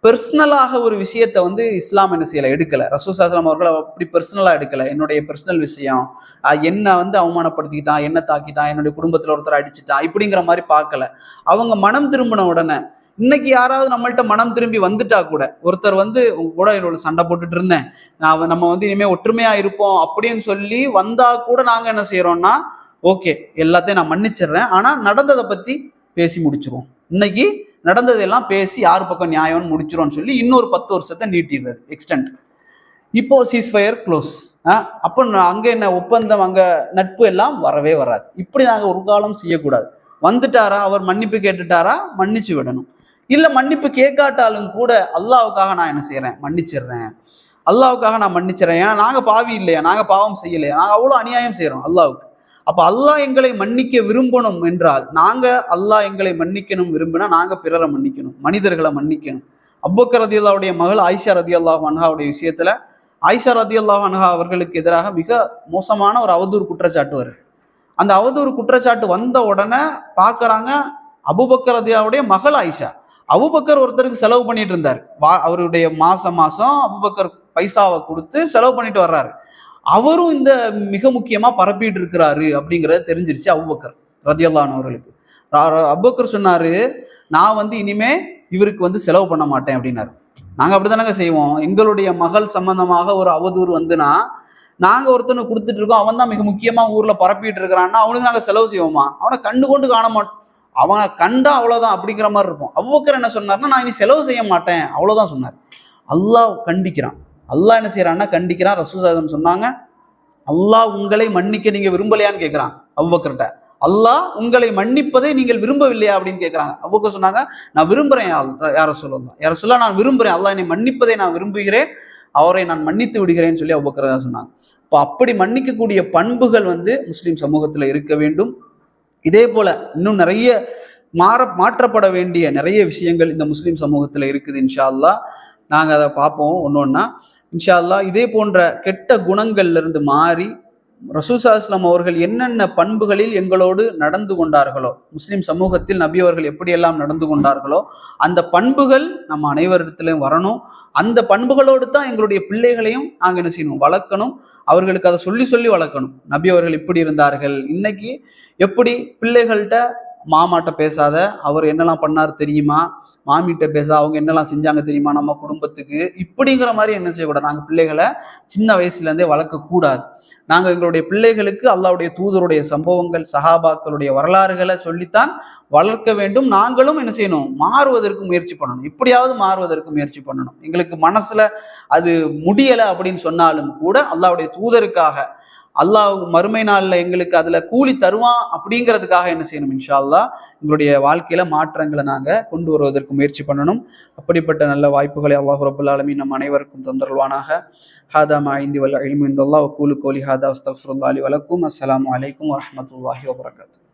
பெர்சனலாக ஒரு விஷயத்தை இஸ்லாம் என்ன செய்யலை, எடுக்கலை. ரசூலுல்லாஹி ஸல்லல்லாஹு அலைஹி வஸல்லம் அவர்களை அப்படி பெர்சனலாக எடுக்கலை. என்னுடைய பெர்சனல் விஷயம், என்ன அவமானப்படுத்திக்கிட்டான், என்ன தாக்கிட்டான், என்னுடைய குடும்பத்தில் ஒருத்தர் அடிச்சுட்டான், இப்படிங்கிற மாதிரி பார்க்கல. அவங்க மனம் திரும்பின உடனே, இன்னைக்கு யாராவது நம்மள்ட்ட மனம் திரும்பி வந்துட்டா கூட, ஒருத்தர் உங்க கூட என்னோட சண்டை போட்டுட்டு இருந்தேன், நம்ம இனிமே ஒற்றுமையா இருப்போம் அப்படின்னு சொல்லி வந்தா கூட நாங்க என்ன செய்யறோம்னா, ஓகே எல்லாத்தையும் நான் மன்னிச்சிடுறேன், ஆனா நடந்ததை பத்தி பேசி முடிச்சிருவோம். இன்னைக்கு நடந்ததெல்லாம் பேசி யார் பக்கம் நியாயம்னு முடிச்சிரும்னு சொல்லி இன்னொரு 10 வருஷத்தை நீட்டிடுறது, எக்ஸ்டெண்ட். இப்போ சீஸ்ஃபயர் க்ளோஸ். அப்போ அங்க என்ன ஒப்பந்தம், அங்க நட்பு எல்லாம் வரவே வராது. இப்படி நாங்க ஒரு காலம் செய்யக்கூடாது. வந்துட்டாரா, அவர் மன்னிப்பு கேட்டுட்டாரா, மன்னிச்சு விடணும். இல்ல மன்னிப்பு கேட்காட்டாலும் கூட அல்லாஹ்வுக்காக நான் என்ன செய்யறேன், மன்னிச்சிடுறேன், அல்லாஹ்வுக்காக நான் மன்னிச்சிடறேன். ஏன்னா நாங்க பாவி இல்லையா, நாங்க பாவம் செய்யலையா, நாங்க அவ்வளவு அநியாயம் செய்யறோம் அல்லாஹ்வுக்கு. அப்ப அல்லாஹ் எங்களை மன்னிக்க விரும்பணும் என்றால், நாங்க அல்லாஹ் எங்களை மன்னிக்கணும் விரும்பினா நாங்க பிறரை மன்னிக்கணும், மனிதர்களை மன்னிக்கணும். அபூபக்கர் ரலியல்லாஹுடைய மகள் ஆயிஷா ரலியல்லாஹு அன்ஹாவுடைய விஷயத்துல ஆயிஷா ரலியல்லாஹு அன்ஹா அவர்களுக்கு எதிராக மிக மோசமான ஒரு அவதூறு குற்றச்சாட்டு வருது. அந்த அவதூறு குற்றச்சாட்டு வந்த உடனே பாக்குறாங்க, அபூபக்கர் ரலியல்லாஹுடைய மகள் ஆயிஷா. அபூபக்கர் ஒருத்தருக்கு செலவு பண்ணிட்டு இருந்தார். அவருடைய மாசம் அபூபக்கர் பைசாவை கொடுத்து செலவு பண்ணிட்டு வர்றாரு. அவரும் இந்த மிக முக்கியமா பரப்பிட்டு இருக்கிறாரு அப்படிங்கறத தெரிஞ்சிருச்சு அபூபக்கர் ரலியல்லாஹு அன்ஹு அவர்களுக்கு. அபூபக்கர் சொன்னாரு, நான் இனிமே இவருக்கு செலவு பண்ண மாட்டேன் அப்படின்னாரு. நாங்க அப்படித்தானங்க செய்வோம். எங்களுடைய மகள் சம்பந்தமாக ஒரு அவதூறு நாங்க ஒருத்தனை கொடுத்துட்டு இருக்கோம், அவன் தான் மிக முக்கியமா ஊர்ல பரப்பிட்டு இருக்கிறான்னா அவனுக்கு நாங்க செலவு செய்வோமா? அவனை கண்டு கொண்டு காண மாட்டோம், அவனை கண்டா அவ்வளவுதான் அப்படிங்கிற மாதிரி இருப்போம். அபூபக்கர் என்ன சொன்னார்னா, நான் இனி செலவு செய்ய மாட்டேன் அவ்வளவுதான் சொன்னார். அல்லாஹ் கண்டிக்கிறான். அல்லாஹ் என்ன செய்யறான்னா கண்டிக்கிறான். ரசூலுல்லாஹி ஸல்லல்லாஹு அலைஹி வஸல்லம் சொன்னாங்க, அல்லாஹ் உங்களை மன்னிக்க நீங்க விரும்பலையான்னு கேட்கிறான் அபூபக்கர்ட்ட. அல்லாஹ் உங்களை மன்னிப்பதை நீங்கள் விரும்பவில்லையா அப்படின்னு கேட்கிறாங்க. அபூபக்கர் சொன்னாங்க, நான் விரும்புறேன் யா ரசூலல்லாஹ், யா ரசூலல்லாஹ் நான் விரும்புறேன், அல்லாஹ் என்னை மன்னிப்பதை நான் விரும்புகிறேன், அவரை நான் மன்னித்து விடுகிறேன்னு சொல்லி அபூபக்கர் சொன்னாங்க. இப்போ அப்படி மன்னிக்கக்கூடிய பண்புகள் முஸ்லிம் சமூகத்துல இருக்க வேண்டும். இதே போல இன்னும் நிறைய மாற்றப்பட வேண்டிய நிறைய விஷயங்கள் இந்த முஸ்லிம் சமூகத்துல இருக்குது. இன்ஷா அல்லாஹ் நாங்கள் அதை பார்ப்போம் ஒன்னொன்னா இன்ஷா அல்லாஹ். இதே போன்ற கெட்ட குணங்கள்ல இருந்து மாறி ரசூலுல்லாஹி ஸல்லல்லாஹு அலைஹி வஸல்லம் அவர்கள் என்னென்ன பண்புகளில் எங்களோடு நடந்து கொண்டார்களோ, முஸ்லிம் சமூகத்தில் நபி அவர்கள் எப்படியெல்லாம் நடந்து கொண்டார்களோ அந்த பண்புகள் நம்ம அனைவரிடத்திலும் வரணும். அந்த பண்புகளோடு தான் எங்களுடைய பிள்ளைகளையும் நாங்கள் என்ன செய்யணும், வளர்க்கணும். அவர்களுக்கு அதை சொல்லி சொல்லி வளர்க்கணும். நபி அவர்கள் இப்படி இருந்தார்கள். இன்னைக்கு எப்படி பிள்ளைகள்கிட்ட மாமாட்ட பேசாத, அவர் என்னெல்லாம் பண்ணார் தெரியுமா, மாமிகிட்ட பேச அவங்க என்னெல்லாம் செஞ்சாங்க தெரியுமா நம்ம குடும்பத்துக்கு, இப்படிங்கிற மாதிரி என்ன செய்யக்கூடாது. நாங்கள் பிள்ளைகளை சின்ன வயசுலேருந்தே வளர்க்கக்கூடாது. நாங்கள் எங்களுடைய பிள்ளைகளுக்கு அல்லாஹ்வுடைய தூதருடைய சம்பவங்கள், சஹாபாக்களுடைய வரலாறுகளை சொல்லித்தான் வளர்க்க வேண்டும். நாங்களும் என்ன செய்யணும், மாறுவதற்கு முயற்சி பண்ணணும். இப்படியாவது மாறுவதற்கு முயற்சி பண்ணணும். எங்களுக்கு மனசுல அது முடியலை அப்படின்னு சொன்னாலும் கூட அல்லாஹ்வுடைய தூதருக்காக, அல்லாஹ் மறுமை நாள்ல எங்களுக்கு அதுல கூலி தருவான் அப்படிங்கிறதுக்காக என்ன செய்யணும், இன்ஷா அல்லாஹ் எங்களுடைய வாழ்க்கையில மாற்றங்களை நாங்க கொண்டு வருவதற்கு முயற்சி பண்ணணும். அப்படிப்பட்ட நல்ல வாய்ப்புகளை அல்லாஹ் ரப்பல் ஆலமீன் நம் அனைவருக்கும் தந்தருள்வானாக. ஹாதா மா இந்தி வல் இல்மு இந்தல்லாஹ் வ கூலு கௌலி ஹாதா அஸ்தக்ஃபிருல்லாஹி லி வ லக்கும். அஸ்ஸலாமு அலைக்கும் வ ரஹ்மத்துல்லாஹி வ பரகாத்துஹு.